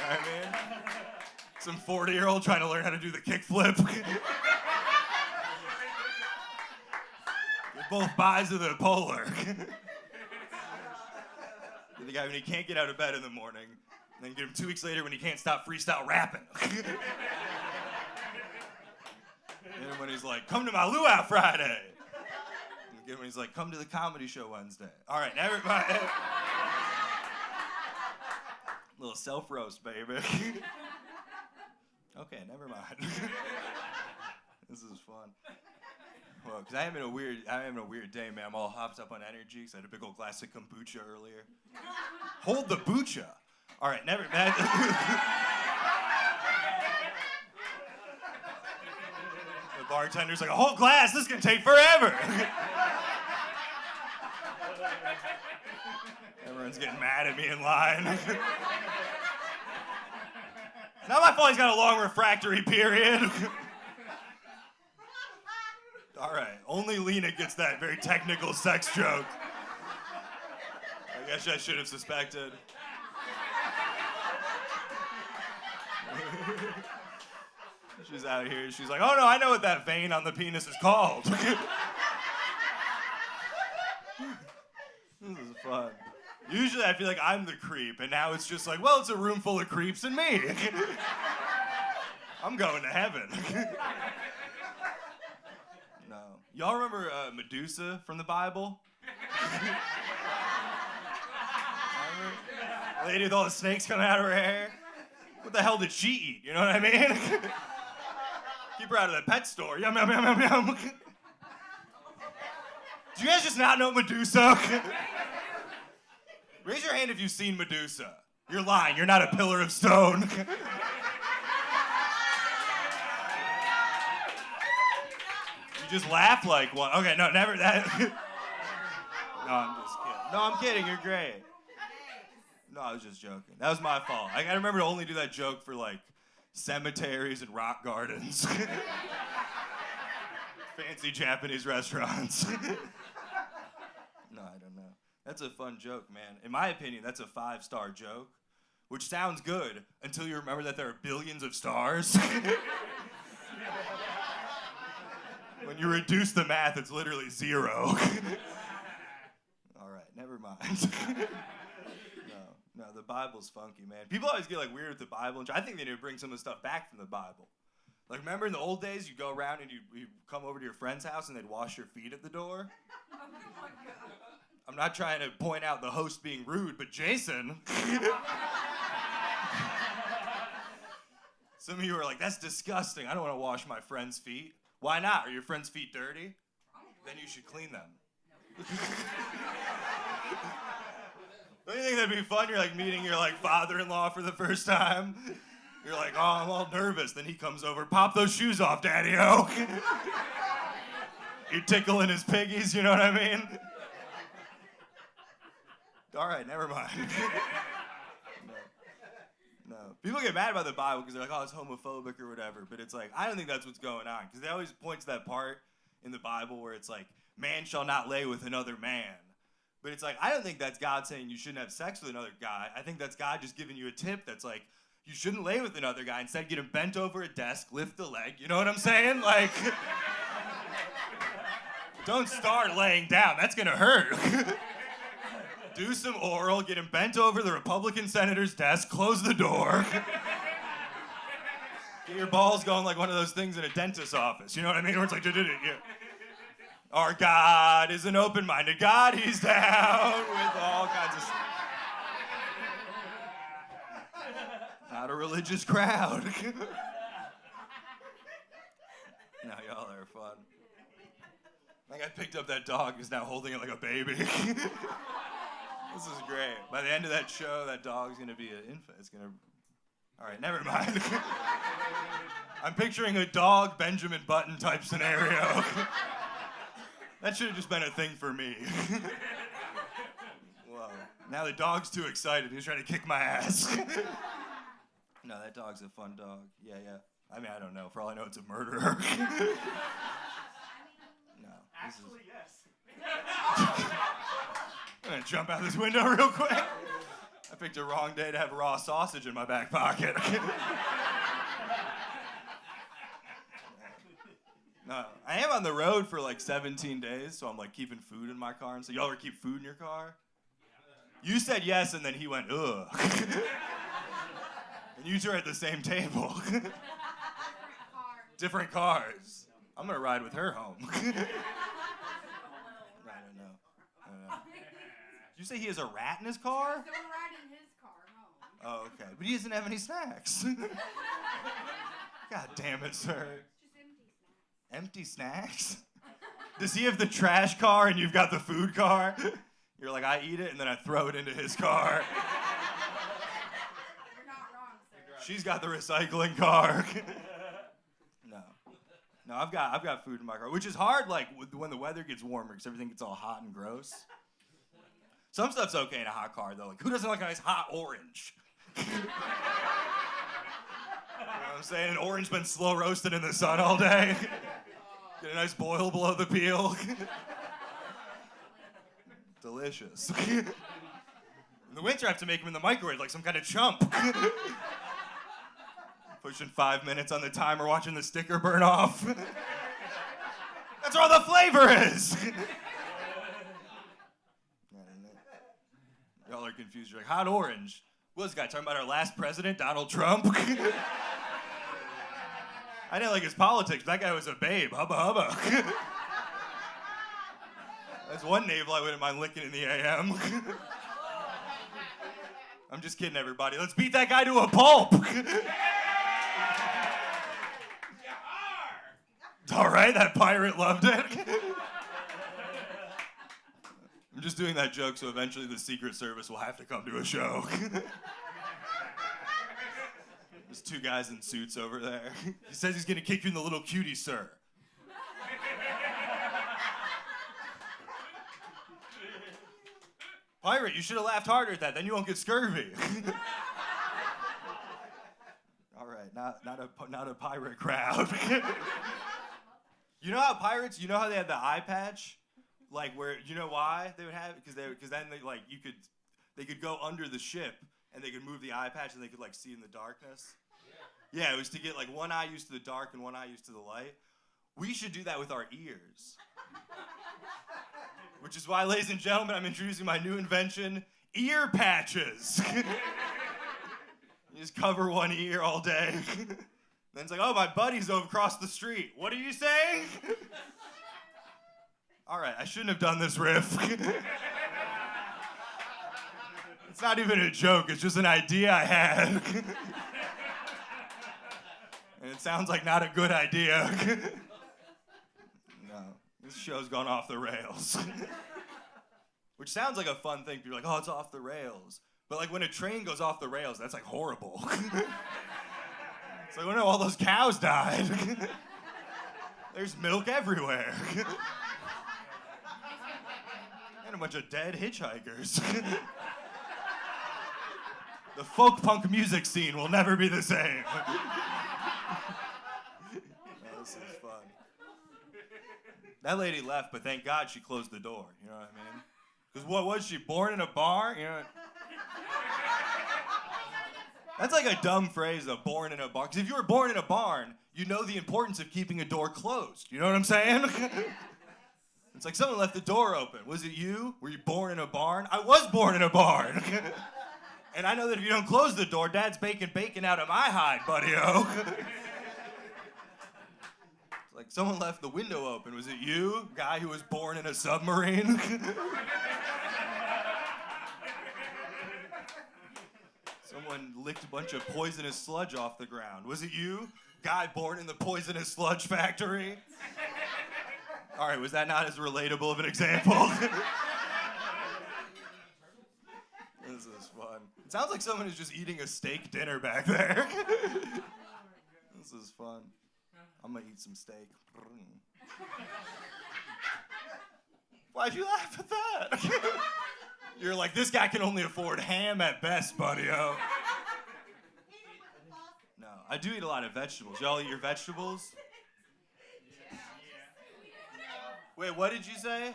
I mean, some 40-year-old trying to learn how to do the kickflip. They're both buys of the polar. The guy when he can't get out of bed in the morning, and then get him 2 weeks later when he can't stop freestyle rapping. And then when he's like, come to my luau Friday. And again when he's like, come to the comedy show Wednesday. All right, never mind. Little self-roast, baby. Okay, never mind. This is fun. Well, because I'm having a weird day, man. I'm all hopped up on energy because I had a big old glass of kombucha earlier. Hold the bucha. All right, never mind. The bartender's like, a whole glass? This is going to take forever. Everyone's getting mad at me in line. It's not my fault he's got a long refractory period. All right, only Lena gets that very technical sex joke. I guess I should have suspected. She's out here, she's like, oh no, I know what that vein on the penis is called. This is fun. Usually I feel like I'm the creep, and now it's just like, well, it's a room full of creeps and me. I'm going to heaven. No. Y'all remember Medusa from the Bible? The lady with all the snakes coming out of her hair? What the hell did she eat? You know what I mean? Keep her out of the pet store. Yum, yum, yum, yum, yum. Do you guys just not know Medusa? Raise your hand if you've seen Medusa. You're lying. You're not a pillar of stone. You just laugh like one. Okay, no, never that. No, I'm just kidding. No, I'm kidding. You're great. No, I was just joking. That was my fault. I gotta remember to only do that joke for like cemeteries and rock gardens. Fancy Japanese restaurants. No, I don't know. That's a fun joke, man. In my opinion, that's a 5-star joke, which sounds good until you remember that there are billions of stars. When you reduce the math, it's literally 0. All right, never mind. No, the Bible's funky, man. People always get like weird with the Bible. I think they need to bring some of the stuff back from the Bible. Like, remember in the old days, you go around and you come over to your friend's house and they'd wash your feet at the door? I'm not trying to point out the host being rude, but Jason. Some of you are like, that's disgusting. I don't want to wash my friend's feet. Why not? Are your friend's feet dirty? Then you should clean them. Don't you think that'd be fun? You're like meeting your like father-in-law for the first time. You're like, oh, I'm all nervous. Then he comes over, pop those shoes off, Daddy-O. You're tickling his piggies, you know what I mean? All right, never mind. No. People get mad about the Bible because they're like, oh, it's homophobic or whatever. But it's like, I don't think that's what's going on. Because they always point to that part in the Bible where it's like, man shall not lay with another man. But it's like, I don't think that's God saying you shouldn't have sex with another guy. I think that's God just giving you a tip that's like, you shouldn't lay with another guy. Instead, get him bent over a desk, lift the leg. You know what I'm saying? Like, don't start laying down. That's going to hurt. Do some oral, get him bent over the Republican senator's desk, close the door. Get your balls going like one of those things in a dentist's office. You know what I mean? Where it's like, yeah. Our God is an open-minded God. He's down with all kinds of stuff. Not a religious crowd. picked up that dog who's now holding it like a baby. This is great. By the end of that show, that dog's gonna be an infant. It's gonna. All right, never mind. I'm picturing a dog Benjamin Button type scenario. That should have just been a thing for me. Whoa. Now the dog's too excited. He's trying to kick my ass. No, that dog's a fun dog. Yeah. I mean, I don't know. For all I know, it's a murderer. No. Actually, yes. I'm gonna jump out this window real quick. I picked a wrong day to have raw sausage in my back pocket. No, I am on the road for like 17 days, so I'm like keeping food in my car. And so y'all ever keep food in your car? You said yes, and then he went, ugh. And you two are at the same table. Different cars. I'm gonna ride with her home. I don't know. Did you say he has a rat in his car? So we're riding his car home. Oh, okay. But he doesn't have any snacks. God damn it, sir. Just empty snacks. Empty snacks? Does he have the trash car and you've got the food car? You're like, I eat it and then I throw it into his car. You're not wrong, sir. She's got the recycling car. No, I've got food in my car, which is hard, like, when the weather gets warmer, because everything gets all hot and gross. Some stuff's okay in a hot car, though. Like, who doesn't like a nice hot orange? You know what I'm saying? An orange been slow roasted in the sun all day. Get a nice boil below the peel. Delicious. In the winter, I have to make them in the microwave like some kind of chump. Pushing 5 minutes on the timer, watching the sticker burn off. That's where all the flavor is. Y'all are confused. You're like, hot orange. What was this guy talking about our last president, Donald Trump? I didn't like his politics, but that guy was a babe. Hubba hubba. That's one navel I wouldn't mind licking in the AM. I'm just kidding, everybody. Let's beat that guy to a pulp. All right, that pirate loved it. I'm just doing that joke so eventually the Secret Service will have to come to a show. There's two guys in suits over there. He says he's gonna kick you in the little cutie, sir. Pirate, you should have laughed harder at that, then you won't get scurvy. All right, not a pirate crowd. You know how pirates, you know how they had the eye patch? Like where, you know why they would have it? Because then they like, they could go under the ship and they could move the eye patch and they could like see in the darkness. Yeah, it was to get like one eye used to the dark and one eye used to the light. We should do that with our ears. Which is why, ladies and gentlemen, I'm introducing my new invention, ear patches. You just cover one ear all day. Then it's like, oh, my buddy's over across the street. What are you saying? All right, I shouldn't have done this riff. It's not even a joke, it's just an idea I had. And it sounds like not a good idea. No, this show's gone off the rails. Which sounds like a fun thing. People are like, oh, it's off the rails. But like when a train goes off the rails, that's like horrible. It's like, oh no, all those cows died. There's milk everywhere. And a bunch of dead hitchhikers. The folk punk music scene will never be the same. Oh, this is fun. That lady left, but thank God she closed the door. You know what I mean? Because what was she, born in a barn? You know. That's like a dumb phrase, though, born in a barn. Because if you were born in a barn, you know the importance of keeping a door closed. You know what I'm saying? It's like someone left the door open. Was it you? Were you born in a barn? I was born in a barn. And I know that if you don't close the door, Dad's baking bacon out of my hide, buddy-o. It's like someone left the window open. Was it you, guy who was born in a submarine? Someone licked a bunch of poisonous sludge off the ground. Was it you, guy born in the poisonous sludge factory? All right, was that not as relatable of an example? This is fun. It sounds like someone is just eating a steak dinner back there. This is fun. I'm gonna eat some steak. Why'd you laugh at that? You're like, this guy can only afford ham at best, buddy-o. No, I do eat a lot of vegetables. Y'all eat your vegetables? Wait, what did you say? I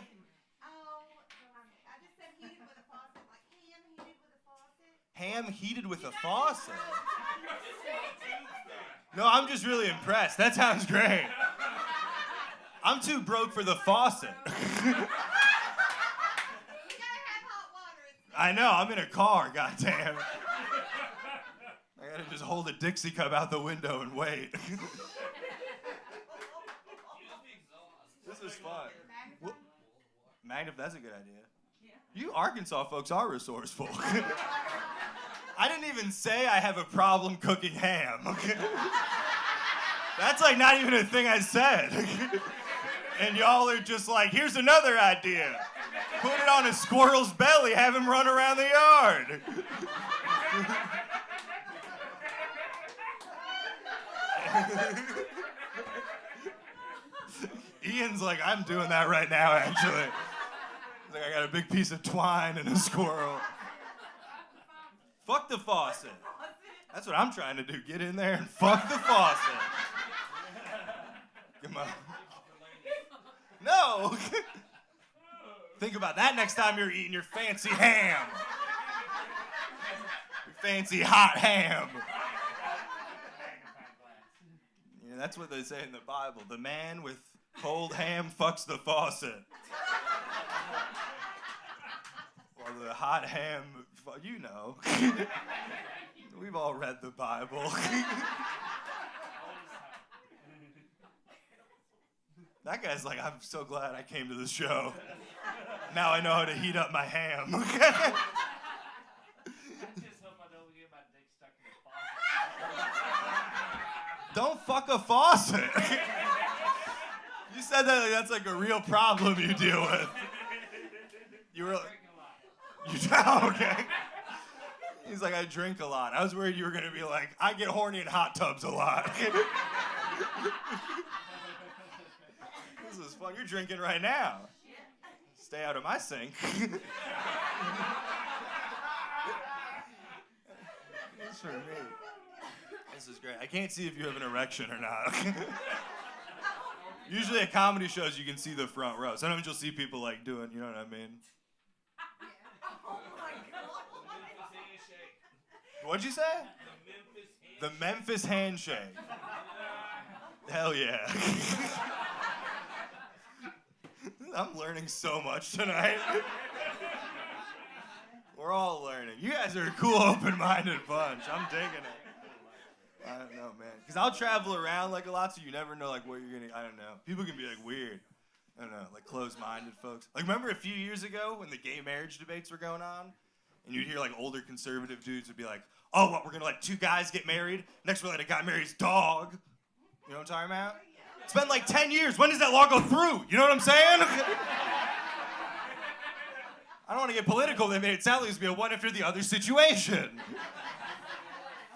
just said heated with a faucet, like ham heated with a faucet. Ham heated with a faucet? No, I'm just really impressed. That sounds great. I'm too broke for the faucet. You gotta have hot water. I know, I'm in a car, goddamn. I gotta just hold a Dixie cup out the window and wait. This is fun. That's a good idea. You Arkansas folks are resourceful. I didn't even say I have a problem cooking ham. That's like not even a thing I said. And y'all are just like, here's another idea. Put it on a squirrel's belly, have him run around the yard. Ian's like, I'm doing that right now, actually. He's like, I got a big piece of twine and a squirrel. Fuck the faucet. That's what I'm trying to do. Get in there and fuck the faucet. Come on. No. Think about that next time you're eating your fancy ham. Your fancy hot ham. Yeah, that's what they say in the Bible. The man with cold ham fucks the faucet. Well, the hot ham, you know. We've all read the Bible. That guy's like, I'm so glad I came to this show. Now I know how to heat up my ham. Just hope I don't get my dick stuck in the faucet. Don't fuck a faucet. You said that like that's like a real problem you deal with. You were like, you okay? He's like, I drink a lot. I was worried you were gonna be like, I get horny in hot tubs a lot. This is fun. You're drinking right now. Stay out of my sink. This for me. This is great. I can't see if you have an erection or not. Usually at comedy shows you can see the front row. Sometimes you'll see people like doing, you know what I mean? Oh my God. What'd you say? The Memphis handshake. Hell yeah. I'm learning so much tonight. We're all learning. You guys are a cool, open-minded bunch. I'm digging it. I don't know, man. Because I'll travel around like a lot, so you never know like what you're gonna. I don't know. People can be like weird. I don't know, like closed-minded folks. Like remember a few years ago when the gay marriage debates were going on, and you'd hear like older conservative dudes would be like, "Oh, what? We're gonna let two guys get married? Next we're gonna let a guy marry his dog." You know what I'm talking about? It's been like 10 years. When does that law go through? You know what I'm saying? I don't want to get political. They made it sound like it was be a one after the other situation.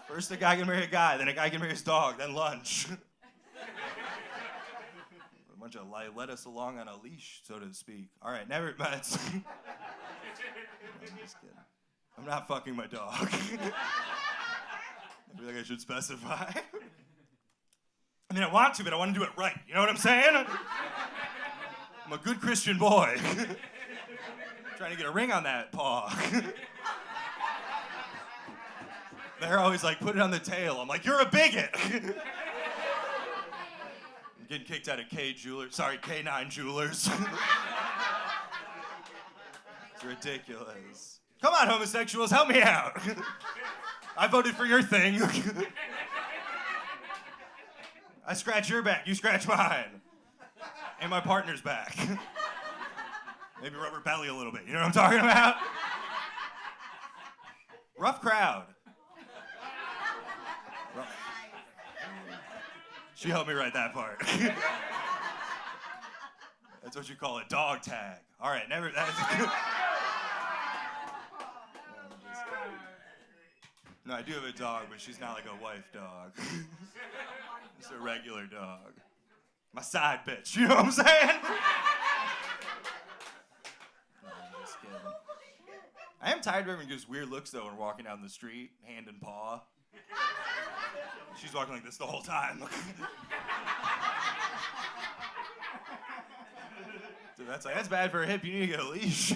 First a guy can marry a guy, then a guy can marry his dog, then lunch. A bunch of led us along on a leash, so to speak. All right, never mind. I'm just kidding. I'm not fucking my dog. I feel like I should specify. I mean, I want to, but I want to do it right. You know what I'm saying? I'm a good Christian boy. Trying to get a ring on that paw. They're always like, put it on the tail. I'm like, you're a bigot. I'm getting kicked out of K9 Jewelers. It's ridiculous. Come on, homosexuals, help me out. I voted for your thing. I scratch your back, you scratch mine. And my partner's back. Maybe rubber belly a little bit. You know what I'm talking about? Rough crowd. She helped me write that part. That's what you call a dog tag. All right, never. That's No, I do have a dog, but she's not like a wife dog. It's a regular dog. My side bitch, you know what I'm saying? No, I'm just kidding. I am tired of everyone gives weird looks, though, when we're walking down the street, hand and paw. She's walking like this the whole time. Dude, that's bad for her hip. You need to get a leash.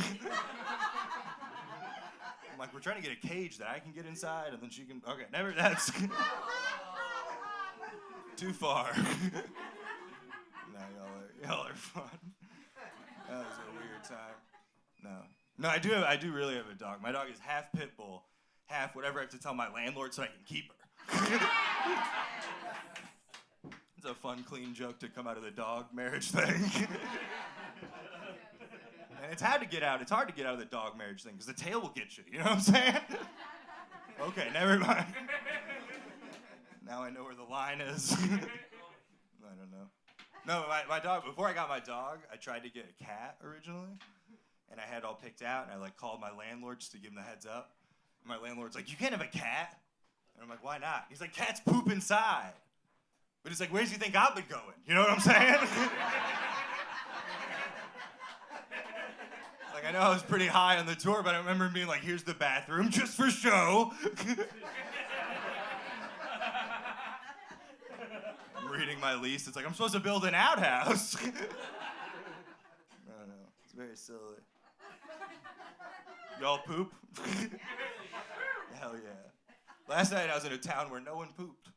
I'm like, we're trying to get a cage that I can get inside, and then she can. Okay, never. That's too far. No, y'all are fun. That was a weird time. No, I do really have a dog. My dog is half pit bull, half whatever I have to tell my landlord so I can keep her. It's a fun, clean joke to come out of the dog marriage thing. And it's hard to get out. It's hard to get out of the dog marriage thing because the tail will get you. You know what I'm saying? Okay, never mind. Now I know where the line is. I don't know. No, my dog, before I got my dog, I tried to get a cat originally. And I had it all picked out, and I called my landlord just to give him the heads up. And my landlord's like, you can't have a cat. And I'm like, why not? He's like, cats poop inside. But he's like, where do you think I've been going? You know what I'm saying? Like, I know I was pretty high on the tour, but I remember being like, here's the bathroom, just for show. I'm reading my lease. It's like, I'm supposed to build an outhouse. I don't know. It's very silly. Y'all poop? Hell yeah. Last night I was in a town where no one pooped.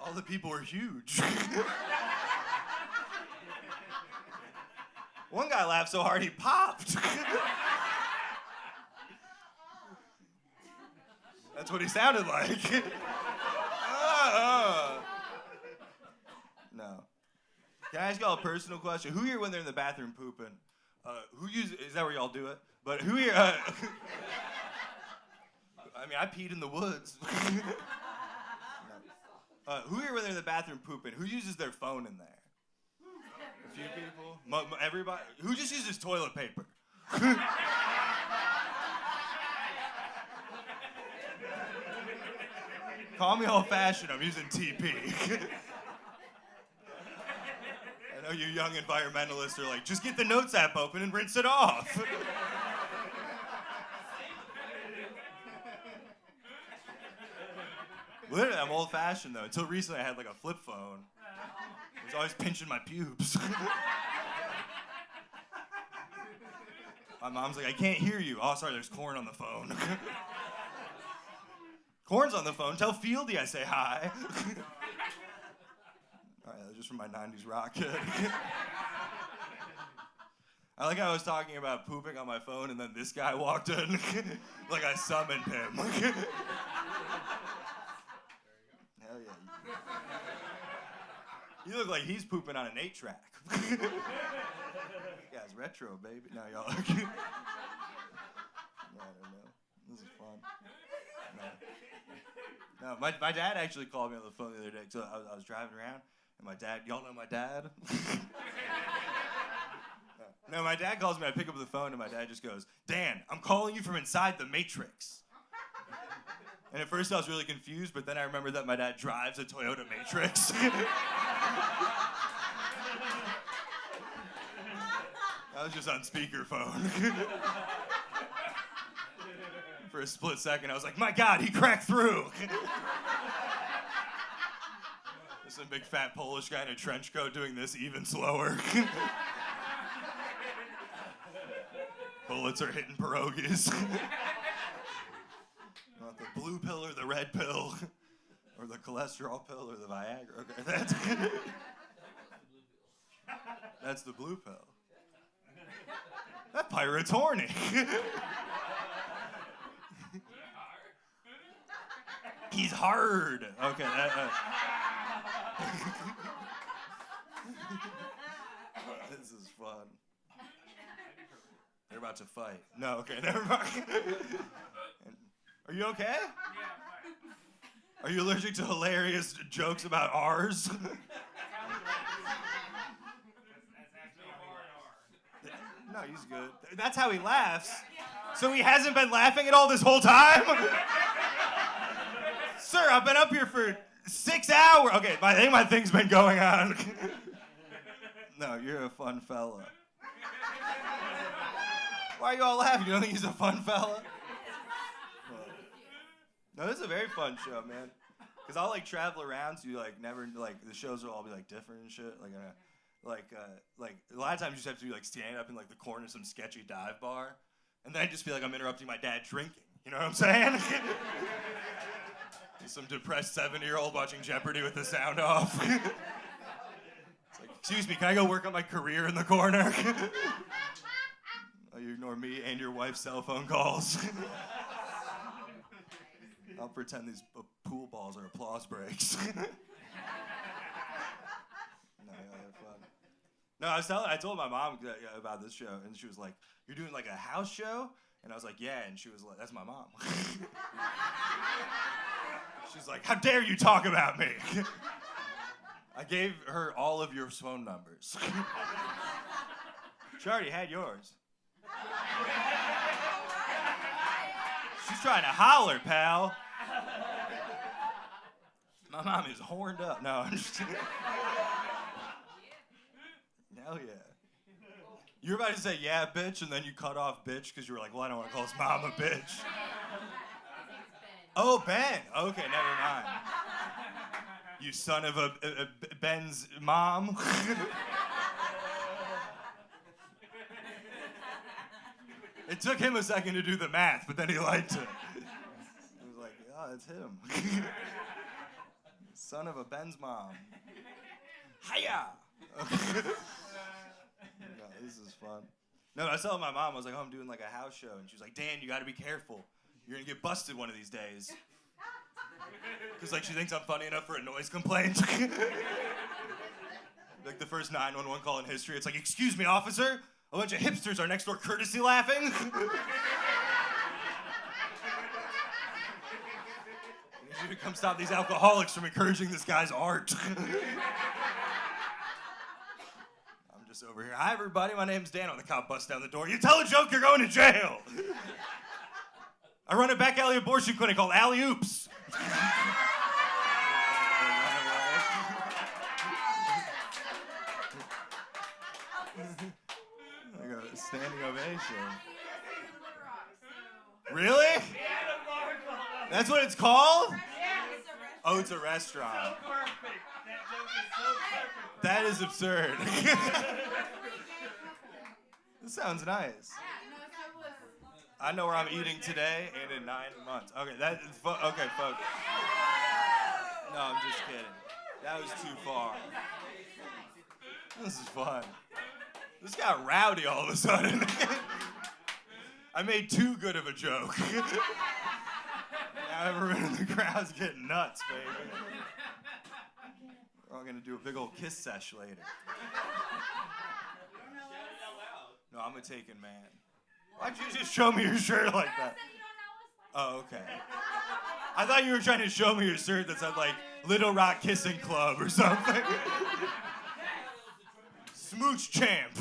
All the people were huge. One guy laughed so hard he popped. That's what he sounded like. No. Can I ask y'all a personal question? Who here, when they're in the bathroom pooping, is that where y'all do it? But who here, I mean, I peed in the woods. No. Who here, when they're in the bathroom pooping, who uses their phone in there? A few people? Everybody? Who just uses toilet paper? Call me old-fashioned, I'm using TP. I know you young environmentalists are like, just get the Notes app open and rinse it off. Literally, I'm old-fashioned, though. Until recently, I had like a flip phone. I was always pinching my pubes. My mom's like, I can't hear you. Oh, sorry, there's Corn on the phone. Corn's on the phone. Tell Fieldy I say hi. All right, that was just from my 90s rock kid. I like how I was talking about pooping on my phone, and then this guy walked in. Like I summoned him. Hell yeah. You look like he's pooping on an 8-track. You guys retro, baby. No, y'all are cute. No, I don't know. This is fun. No, my dad actually called me on the phone the other day. So I was driving around, and my dad, y'all know my dad? No, my dad calls me, I pick up the phone, and my dad just goes, Dan, I'm calling you from inside the Matrix. And at first I was really confused, but then I remembered that my dad drives a Toyota Matrix. I was just on speakerphone. For a split second, I was like, my God, he cracked through. There's some big fat Polish guy in a trench coat doing this even slower. Bullets are hitting pierogies. Not the blue pill or the red pill, or the cholesterol pill or the Viagra. Okay, that's the blue pill. That pirate's horny. He's hard. Okay. This is fun. They're about to fight. No, okay, never mind. Are you okay? Yeah, Are you allergic to hilarious jokes about ours? No, he's good. That's how he laughs. So he hasn't been laughing at all this whole time? Sir, I've been up here for 6 hours. Okay, I think my thing's been going on. No, you're a fun fella. Why are you all laughing? You don't think he's a fun fella? No, this is a very fun show, man. Cause I'll like travel around, so you like never like the shows will all be like different and shit. Like a lot of times you just have to be like stand up in like the corner of some sketchy dive bar, and then I just feel like I'm interrupting my dad drinking. You know what I'm saying? Some depressed 70-year-old watching Jeopardy with the sound off. It's like, excuse me, can I go work on my career in the corner? Oh, you ignore me and your wife's cell phone calls. I'll pretend these pool balls are applause breaks. No, they're fun. No, I told my mom about this show, and she was like, "You're doing like a house show?" And I was like, "Yeah," and she was like, "That's my mom." She's like, "How dare you talk about me?" I gave her all of your phone numbers. She already had yours. She's trying to holler, pal. My mom is horned up. No, I'm just kidding. Hell yeah. You were about to say, yeah, bitch, and then you cut off bitch because you were like, well, I don't want to call his mom a bitch. Oh, Ben. Okay, never mind. You son of a Ben's mom. It took him a second to do the math, but then he liked it. He was like, oh, it's him. Son of a Ben's mom. Hiya! No, this is fun. No, I was telling my mom, I was like, oh, I'm doing like a house show. And she was like, Dan, you gotta be careful. You're gonna get busted one of these days. Because like she thinks I'm funny enough for a noise complaint. Like the first 911 call in history, it's like, excuse me, officer? A bunch of hipsters are next door courtesy laughing. I need you to come stop these alcoholics from encouraging this guy's art. I'm just over here. Hi, everybody. My name's Dan. When the cop busts down the door, you tell a joke, you're going to jail. I run a back alley abortion clinic called Alley Oops. Standing ovation. Really? That's what it's called? Oh, it's a restaurant. So perfect. That joke is so perfect. That is absurd. This sounds nice. I know where I'm eating today and in 9 months. Okay, that is okay, folks. No, I'm just kidding. That was too far. This is fun. This got rowdy all of a sudden. I made too good of a joke. Now everyone in the crowd's getting nuts, baby. We're all gonna do a big old kiss sesh later. No, I'm a taken man. Why'd you just show me your shirt like that? Oh, okay. I thought you were trying to show me your shirt that said like Little Rock Kissing Club or something. Smooch champ.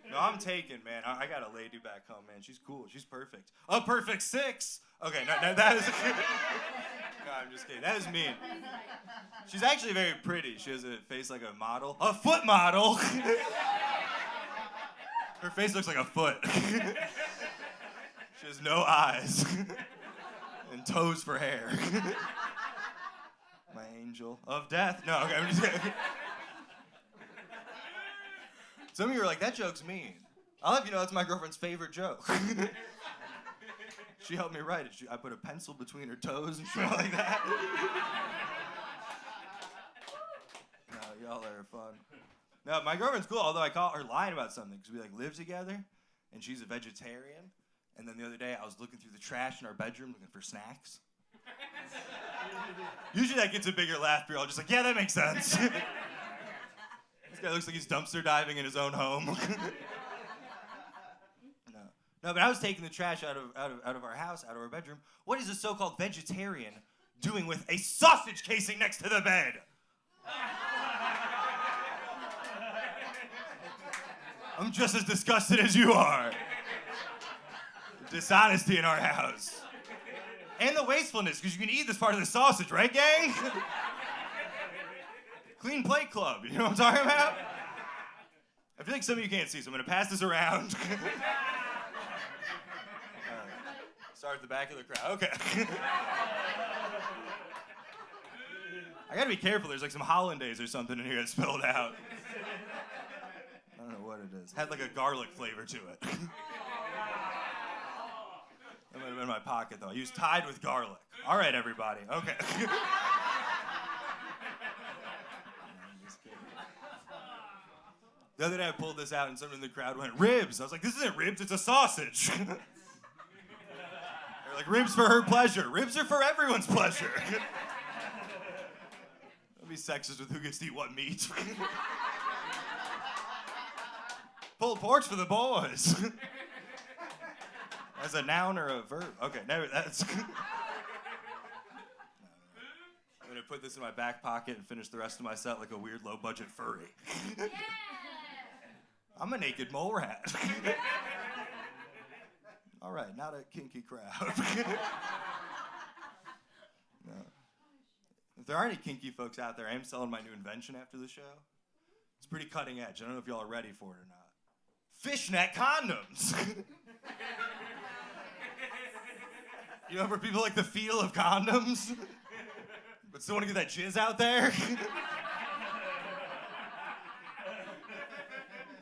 No, I'm taken, man. I got a lady back home, man. She's cool. She's perfect. A perfect 6. Okay, no, that is. No, I'm just kidding. That is mean. She's actually very pretty. She has a face like a model. A foot model. Her face looks like a foot. She has no eyes. And toes for hair. My angel of death. No, okay, I'm just kidding. Some of you are like, that joke's mean. I'll have you know that's my girlfriend's favorite joke. She helped me write it. I put a pencil between her toes and shit like that. No, y'all are fun. No, my girlfriend's cool, although I caught her lying about something, because we like live together, and she's a vegetarian. And then the other day, I was looking through the trash in our bedroom looking for snacks. Usually that gets a bigger laugh, but you're all just like, yeah, that makes sense. This guy looks like he's dumpster diving in his own home. No, but I was taking the trash out of our house, out of our bedroom. What is a so-called vegetarian doing with a sausage casing next to the bed? I'm just as disgusted as you are. Dishonesty in our house. And the wastefulness, because you can eat this part of the sausage, right, gang? Clean Plate Club, you know what I'm talking about? I feel like some of you can't see, so I'm gonna pass this around. Start at the back of the crowd, okay. I gotta be careful, there's like some hollandaise or something in here that's spilled out. I don't know what it is. Had like a garlic flavor to it. That might have been in my pocket though. He was tied with garlic. All right, everybody. Okay. I'm just kidding. The other day I pulled this out and someone in the crowd went, ribs. I was like, this isn't ribs, it's a sausage. They're like, ribs for her pleasure. Ribs are for everyone's pleasure. Don't be sexist with who gets to eat what meat. Pulled pork's for the boys. As a noun or a verb? Okay, no, that's... I'm gonna put this in my back pocket and finish the rest of my set like a weird low-budget furry. Yeah. I'm a naked mole rat. All right, not a kinky crowd. No. If there aren't any kinky folks out there, I am selling my new invention after the show. It's pretty cutting edge. I don't know if y'all are ready for it or not. Fishnet condoms. You know, for people like the feel of condoms, but still want to get that jizz out there.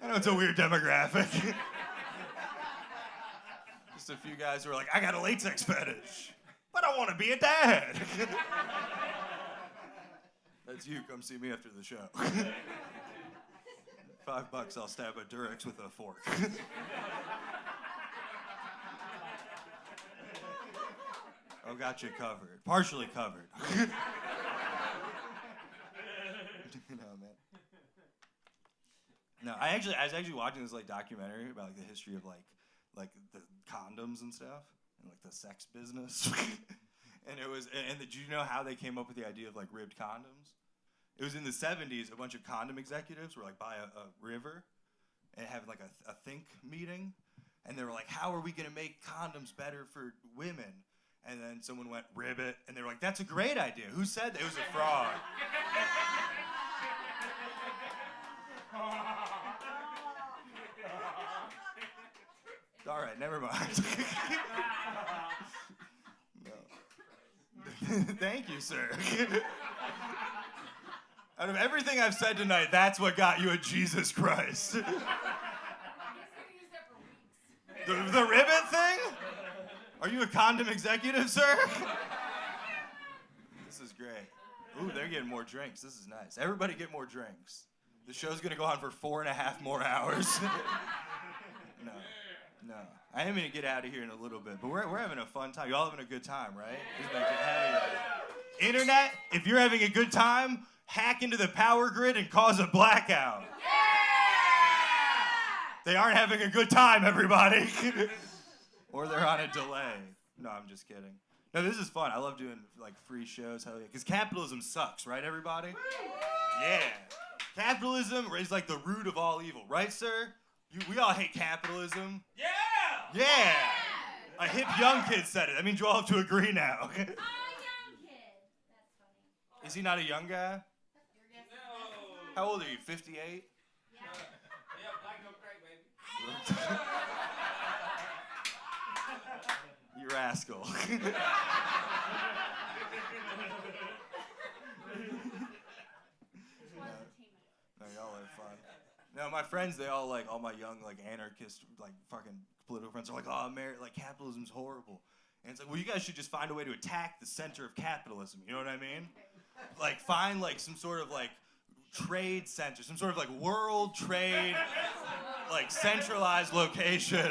I know it's a weird demographic. Just a few guys who are like, I got a latex fetish, but I want to be a dad. That's you. Come see me after the show. $5, I'll stab a Durex with a fork. Oh, got you covered. Partially covered. No, man. No, I was actually watching this like documentary about like the history of like the condoms and stuff and like the sex business. And did you know how they came up with the idea of like ribbed condoms? It was in the 70s. A bunch of condom executives were like by a river and having like a think meeting, and they were like, "How are we gonna make condoms better for women?" And then someone went, ribbit, and they were like, "That's a great idea. Who said that?" It was a fraud. All right, never mind. No. Thank you, sir. Out of everything I've said tonight, that's what got you a Jesus Christ. The ribbit thing? Are you a condom executive, sir? This is great. Ooh, they're getting more drinks. This is nice. Everybody get more drinks. The show's gonna go on for 4.5 more hours. No. I am gonna get out of here in a little bit, but we're having a fun time. Y'all having a good time, right? Internet, if you're having a good time, hack into the power grid and cause a blackout. Yeah! They aren't having a good time, everybody. Or they're on a delay. No, I'm just kidding. No, this is fun. I love doing like free shows. Hell yeah. Because capitalism sucks, right, everybody? Yeah. Capitalism is like the root of all evil, right, sir? We all hate capitalism. Yeah! Yeah! A hip young kid said it. That means you all have to agree now. A young kid. That's funny. Is he not a young guy? No. How old are you, 58? Yeah. Black no crack, baby. You rascal. No, y'all are fun. No, my friends, they all like, all my young like anarchist, like fucking political friends are like, oh, like capitalism's horrible. And it's like, well, you guys should just find a way to attack the center of capitalism. You know what I mean? Like find like some sort of like trade center, some sort of like world trade, like centralized location.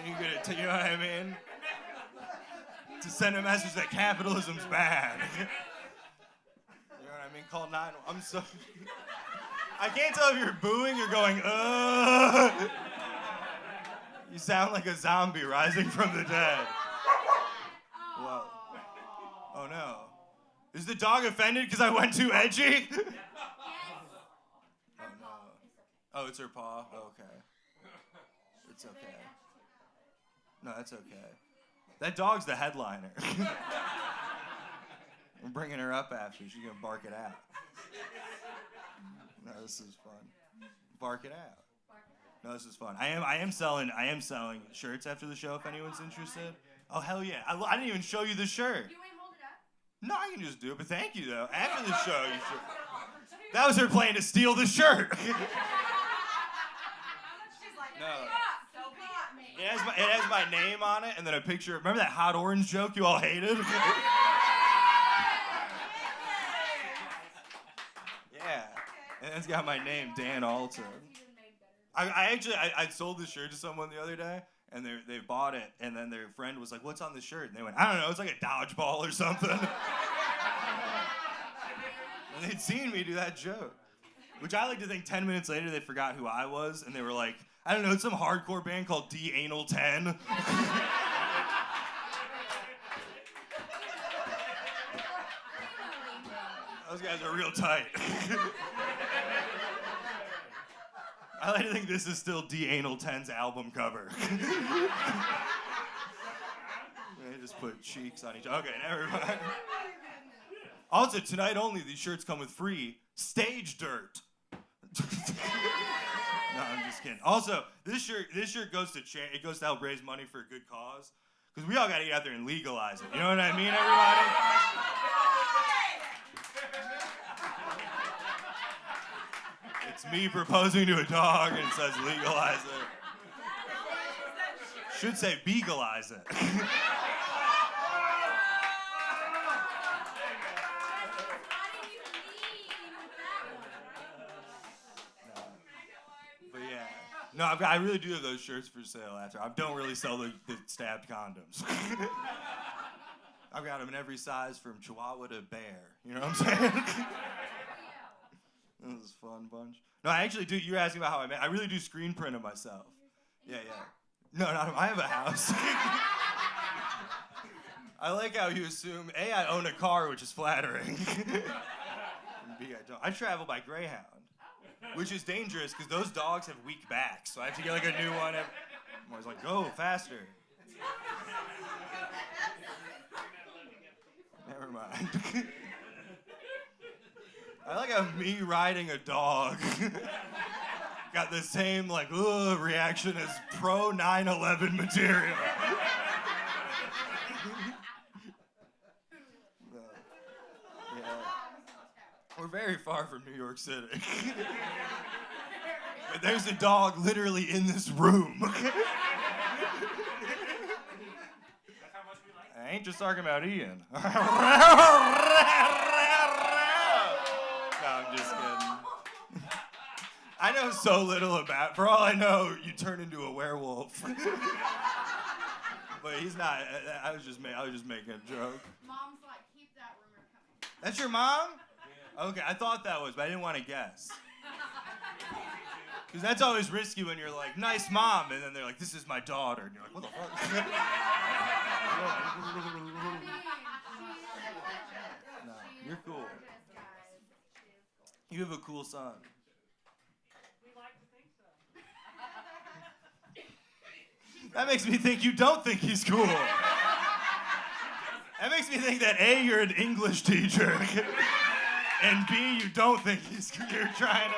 You know what I mean? To send a message that capitalism's bad. You know what I mean? Call 911. I'm so. I can't tell if you're booing or going, You sound like a zombie rising from the dead. Whoa. Oh no. Is the dog offended because I went too edgy? Yes. Oh no. Oh, it's her paw? Oh, okay. It's okay. No, that's okay. That dog's the headliner. I'm bringing her up after. She's going to bark it out. No, this is fun. Bark it out. No, this is fun. I am selling shirts after the show if anyone's interested. Oh, hell yeah. I didn't even show you the shirt. You want to hold it up? No, I can just do it, but thank you, though. After the show, you should. That was her plan to steal the shirt. She's like, No. so got me. It has my name on it, and then a picture. Remember that hot orange joke you all hated? Yeah. And it's got my name, Dan Alten. I sold this shirt to someone the other day, and they bought it, and then their friend was like, "What's on the shirt?" And they went, "I don't know, it's like a dodgeball or something." And they'd seen me do that joke. Which I like to think 10 minutes later they forgot who I was, and they were like, I don't know, it's some hardcore band called D Anal 10. Those guys are real tight. I like to think this is still D Anal 10's album cover. They just put cheeks on each other. Okay, never mind. Also, tonight only, these shirts come with free stage dirt. No, I'm just kidding. Also, this shirt goes to it goes to help raise money for a good cause. Because we all got to get out there and legalize it. You know what I mean, everybody? It's me proposing to a dog and it says legalize it. Should say begalize it. No, I really do have those shirts for sale after. I don't really sell the stabbed condoms. I've got them in every size from Chihuahua to bear. You know what I'm saying? This is a fun bunch. No, I actually do. You're asking about how I make. I really do screen print them myself. Yeah. No, not I have a house. I like how you assume, A, I own a car, which is flattering. And B, I don't. I travel by Greyhound. Which is dangerous because those dogs have weak backs, so I have to get like a new one. I'm always like, go faster. Never mind. I like how me riding a dog got the same like reaction as pro 9/11 material. We're very far from New York City. But there's a dog literally in this room. I ain't just talking about Ian. No, I'm just kidding. I know so little about. For all I know, you turn into a werewolf. But he's not. I was just making a joke. Mom's like, keep that rumor coming. That's your mom? Okay, I thought that was, but I didn't want to guess. Because that's always risky when you're like, nice mom, and then they're like, this is my daughter. And you're like, what the fuck? No, you're cool. You have a cool son. We like to think so. That makes me think you don't think he's cool. That makes me think that A, you're an English teacher. And B, you don't think you're trying to.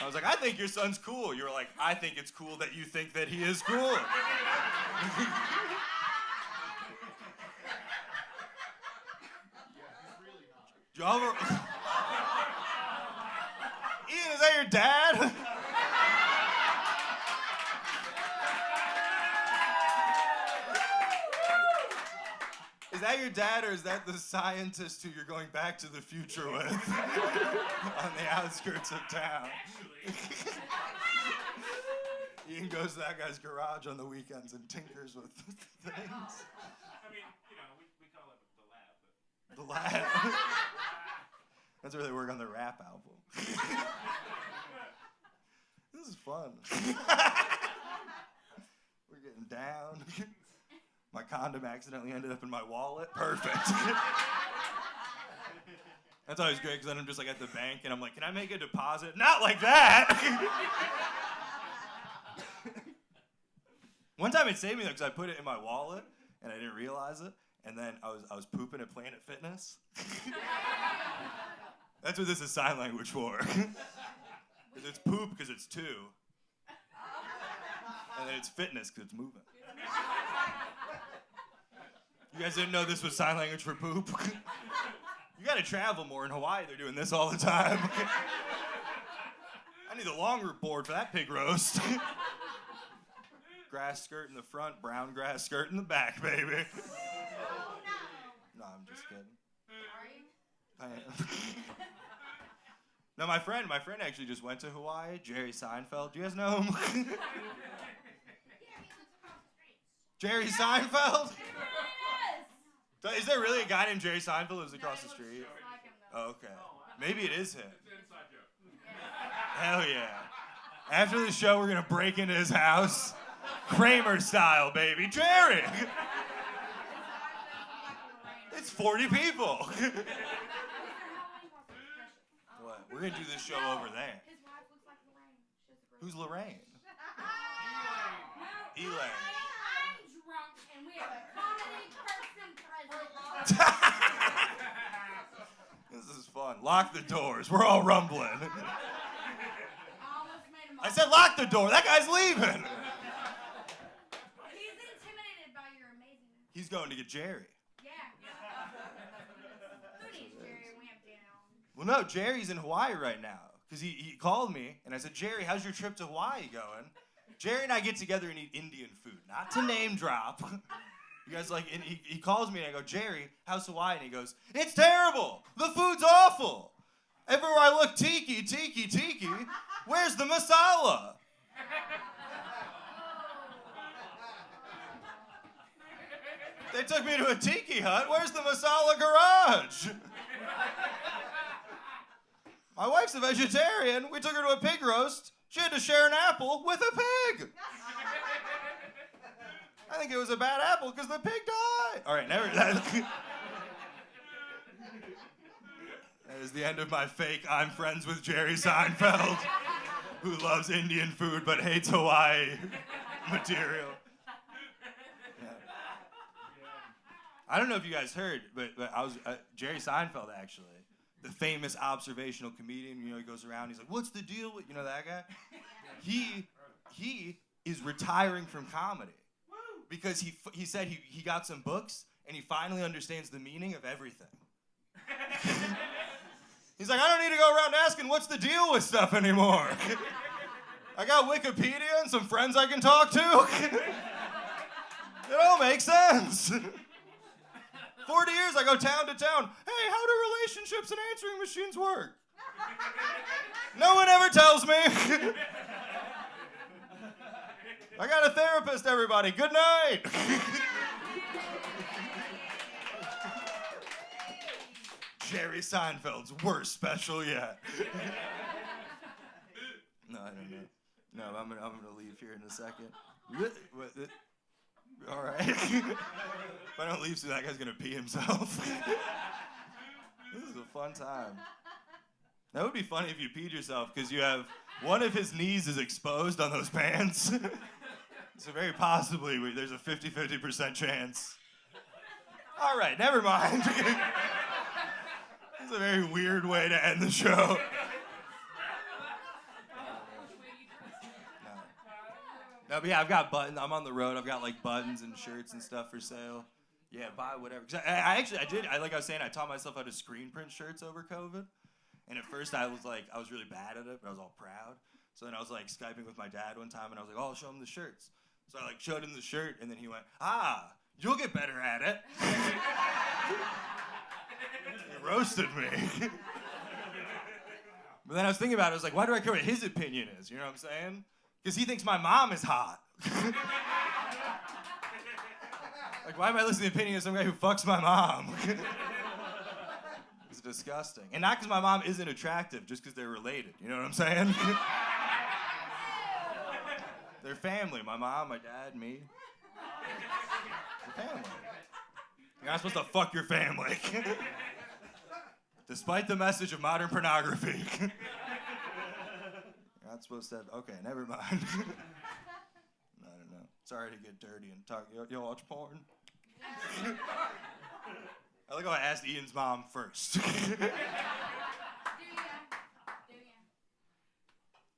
I was like, I think your son's cool. You were like, I think it's cool that you think that he is cool. Ian, is that your dad? Is that your dad, or is that the scientist who you're going back to the future with on the outskirts of town? Ian goes to that guy's garage on the weekends and tinkers with things. I mean, we call it the lab. The lab. That's where they work on the rap album. This is fun. We're getting down. My condom accidentally ended up in my wallet. Perfect. That's always great because then I'm just like at the bank and I'm like, can I make a deposit? Not like that. One time it saved me though because I put it in my wallet and I didn't realize it, and then I was pooping at Planet Fitness. That's what this is sign language for. Because it's poop because it's two, and then it's fitness because it's moving. You guys didn't know this was sign language for poop? You gotta travel more. In Hawaii, they're doing this all the time. I need a longer board for that pig roast. Grass skirt in the front, brown grass skirt in the back, baby. Oh, no. No, I'm just kidding. Are you? I am. No, my friend actually just went to Hawaii. Jerry Seinfeld. Do you guys know him? Yeah, he lives across the street. Jerry Seinfeld? Yes. Is there really a guy named Jerry Seinfeld who lives across the No, he street? looks just like him, though. Oh, okay. Maybe it is him. It's an inside joke. Hell yeah. After the show, we're gonna break into his house. Kramer style, baby. Jerry! It's 40 people. What? We're gonna do this show over there. His wife looks like Lorraine. She has a great Who's Lorraine? No, Elaine. I'm drunk and we have a comedy person present. This is fun. Lock the doors. We're all rumbling. I almost made him I said lock the door. That guy's leaving. He's intimidated by your amazingness. He's going to get Jerry. Yeah. Who needs Jerry and we have Dan Alten? Well, no, Jerry's in Hawaii right now. Because he called me, and I said, Jerry, how's your trip to Hawaii going? Jerry and I get together and eat Indian food. Not to name drop. You guys like, and he calls me, and I go, Jerry, how's Hawaii? And he goes, it's terrible. The food's awful. Everywhere I look, tiki, tiki, tiki. Where's the masala? They took me to a tiki hut. Where's the masala garage? My wife's a vegetarian. We took her to a pig roast. She had to share an apple with a pig. I think it was a bad apple because the pig died. All right, never. That is the end of my fake I'm friends with Jerry Seinfeld, who loves Indian food but hates Hawaii material. Yeah. I don't know if you guys heard, but I was Jerry Seinfeld actually. The famous observational comedian, you know, he goes around, he's like, what's the deal with, you know that guy? He is retiring from comedy because he said he got some books and he finally understands the meaning of everything. He's like, I don't need to go around asking what's the deal with stuff anymore. I got Wikipedia and some friends I can talk to. It all makes sense. 40 years, I go town to town. Hey, how do relationships and answering machines work? No one ever tells me. I got a therapist, everybody. Good night. Jerry Seinfeld's worst special yet. No, I don't know. No, I'm gonna leave here in a second. All right. If I don't leave soon, that guy's gonna pee himself. This is a fun time. That would be funny if you peed yourself, because you have one of his knees is exposed on those pants. So very possibly there's a 50% chance. All right, never mind. It's a very weird way to end the show. No, but yeah, I've got buttons. I'm on the road. I've got like buttons and shirts and stuff for sale. Yeah, buy whatever. 'Cause I like I was saying, I taught myself how to screen print shirts over COVID. And at first I was really bad at it, but I was all proud. So then I was like Skyping with my dad one time, and I was like, oh, I'll show him the shirts. So I like showed him the shirt, and then he went, you'll get better at it. He roasted me. But then I was thinking about it, I was like, why do I care what his opinion is? You know what I'm saying? Because he thinks my mom is hot. Like, why am I listening to the opinion of some guy who fucks my mom? It's disgusting. And not because my mom isn't attractive, just because they're related. You know what I'm saying? They're family. My mom, my dad, me. They're family. You're not supposed to fuck your family. Despite the message of modern pornography. You're not supposed to have, okay, never mind. I don't know. Sorry to get dirty and talk. You watch porn? I like how I asked Ian's mom first. Do ya? Do ya?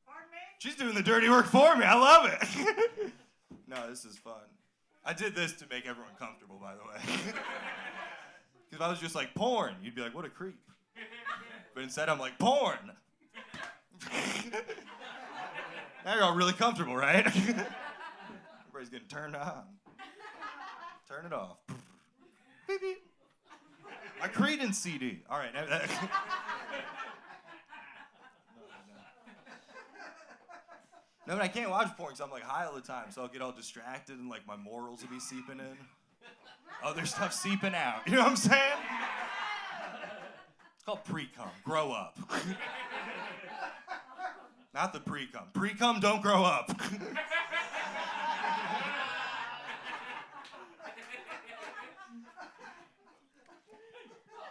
Pardon me? She's doing the dirty work for me. I love it. No, this is fun. I did this to make everyone comfortable, by the way. Because if I was just like, porn, you'd be like, what a creep. But instead, I'm like, porn. Now you're all really comfortable, right? Everybody's getting turned on. Turn it off. Beep, beep. My Creedence CD. All right. No, but I can't watch porn because I'm like high all the time, so I'll get all distracted and like my morals will be seeping in. Other stuff seeping out. You know what I'm saying? It's called pre-cum. Grow up. Not the pre-cum. Pre-cum, don't grow up.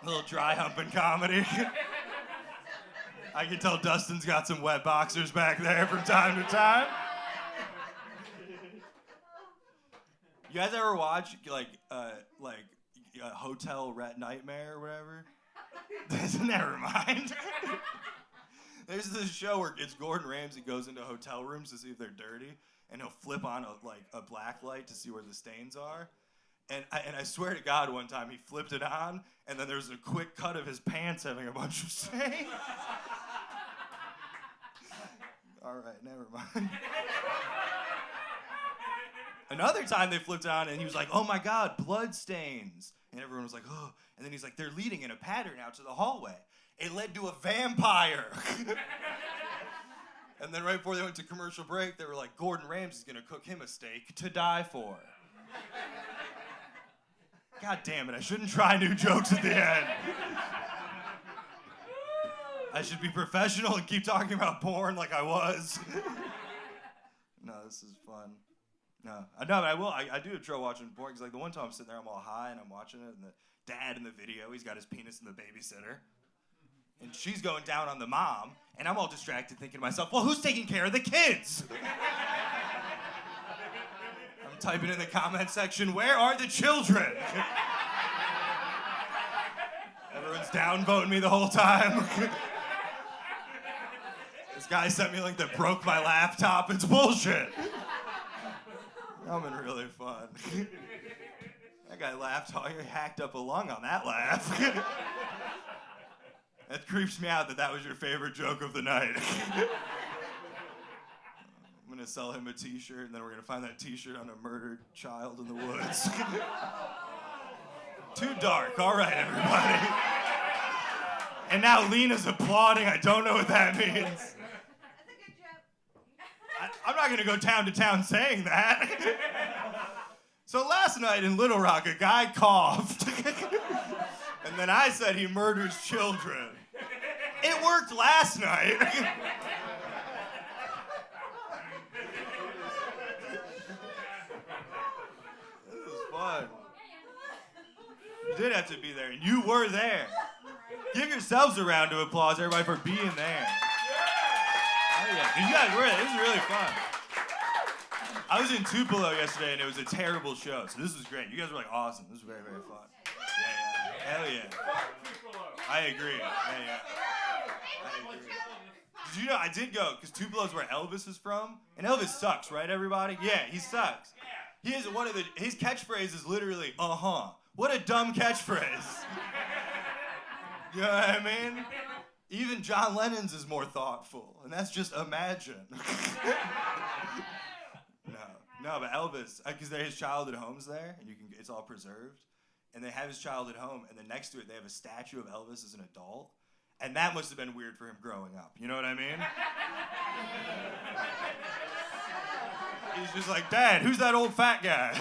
A little dry humping comedy. I can tell Dustin's got some wet boxers back there from time to time. You guys ever watch like Hotel Rat Nightmare or whatever? Never mind. There's this show where it's Gordon Ramsay goes into hotel rooms to see if they're dirty, and he'll flip on a black light to see where the stains are. And I swear to God, one time he flipped it on, and then there's a quick cut of his pants having a bunch of stains. All right, never mind. Another time they flipped it on, and he was like, oh my God, blood stains. And everyone was like, oh. And then he's like, they're leading in a pattern out to the hallway. It led to a vampire. And then right before they went to commercial break, they were like, Gordon Ramsay's gonna cook him a steak to die for. God damn it, I shouldn't try new jokes at the end. I should be professional and keep talking about porn like I was. No, this is fun. No, but I will. I do enjoy watching porn because like the one time I'm sitting there, I'm all high and I'm watching it, and the dad in the video, he's got his penis in the babysitter. And she's going down on the mom, and I'm all distracted thinking to myself, well, who's taking care of the kids? I'm typing in the comment section, where are the children? Everyone's downvoting me the whole time. This guy sent me a link that broke my laptop. It's bullshit. I'm in really fun. That guy laughed, he hacked up a lung on that laugh. That creeps me out that was your favorite joke of the night. I'm gonna sell him a t-shirt, and then we're gonna find that t-shirt on a murdered child in the woods. Too dark. All right, everybody. And now Lena's applauding. I don't know what that means. That's a good joke. I'm not gonna go town to town saying that. So last night in Little Rock, a guy coughed. And then I said he murders children. It worked last night. This is fun. You did have to be there, and you were there. Give yourselves a round of applause, everybody, for being there. Oh yeah, you guys were there. This is really fun. I was in Tupelo yesterday, and it was a terrible show, so this was great. You guys were like awesome. This was very, very fun. Yeah. Hell yeah. I agree. Yeah. I agree. Did you know I did go, because Tupelo's where Elvis is from, and Elvis sucks, right, everybody? Yeah, he sucks. He is his catchphrase is literally, uh-huh. What a dumb catchphrase. You know what I mean? Even John Lennon's is more thoughtful, and that's just imagine. No, but Elvis, because his childhood home's there, and it's all preserved, and they have his childhood home, and then next to it they have a statue of Elvis as an adult, and that must have been weird for him growing up. You know what I mean? He's just like, Dad, who's that old fat guy?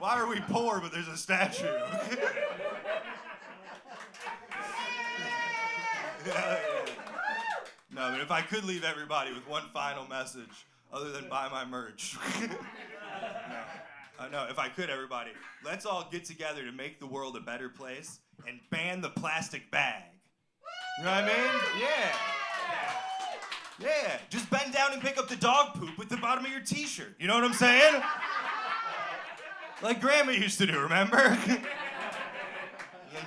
Why are we poor, but there's a statue? Yeah. No, but if I could leave everybody with one final message, other than buy my merch. No, if I could, everybody, let's all get together to make the world a better place and ban the plastic bag. You know what I mean? Yeah. Yeah. Just bend down and pick up the dog poop with the bottom of your t-shirt. You know what I'm saying? Like Grandma used to do, remember? And then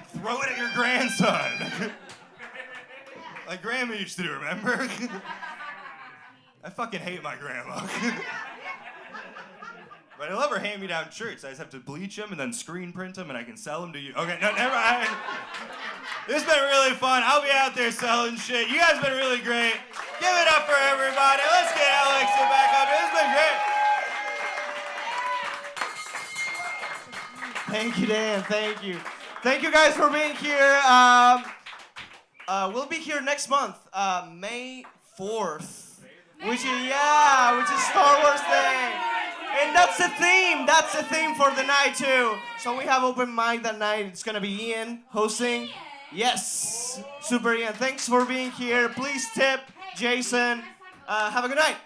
throw it at your grandson. Like Grandma used to do, remember? I fucking hate my grandma. But I love her hand-me-down shirts. I just have to bleach them and then screen print them and I can sell them to you. Okay, no, never mind. This has been really fun. I'll be out there selling shit. You guys have been really great. Give it up for everybody. Let's get Alexi back up. This has been great. Thank you, Dan. Thank you. Thank you guys for being here. We'll be here next month, May 4th, which is Star Wars Day. And that's the theme. That's the theme for the night too. So we have open mic that night. It's gonna be Ian hosting. Yes, Super Ian. Thanks for being here. Please tip Jason. Have a good night.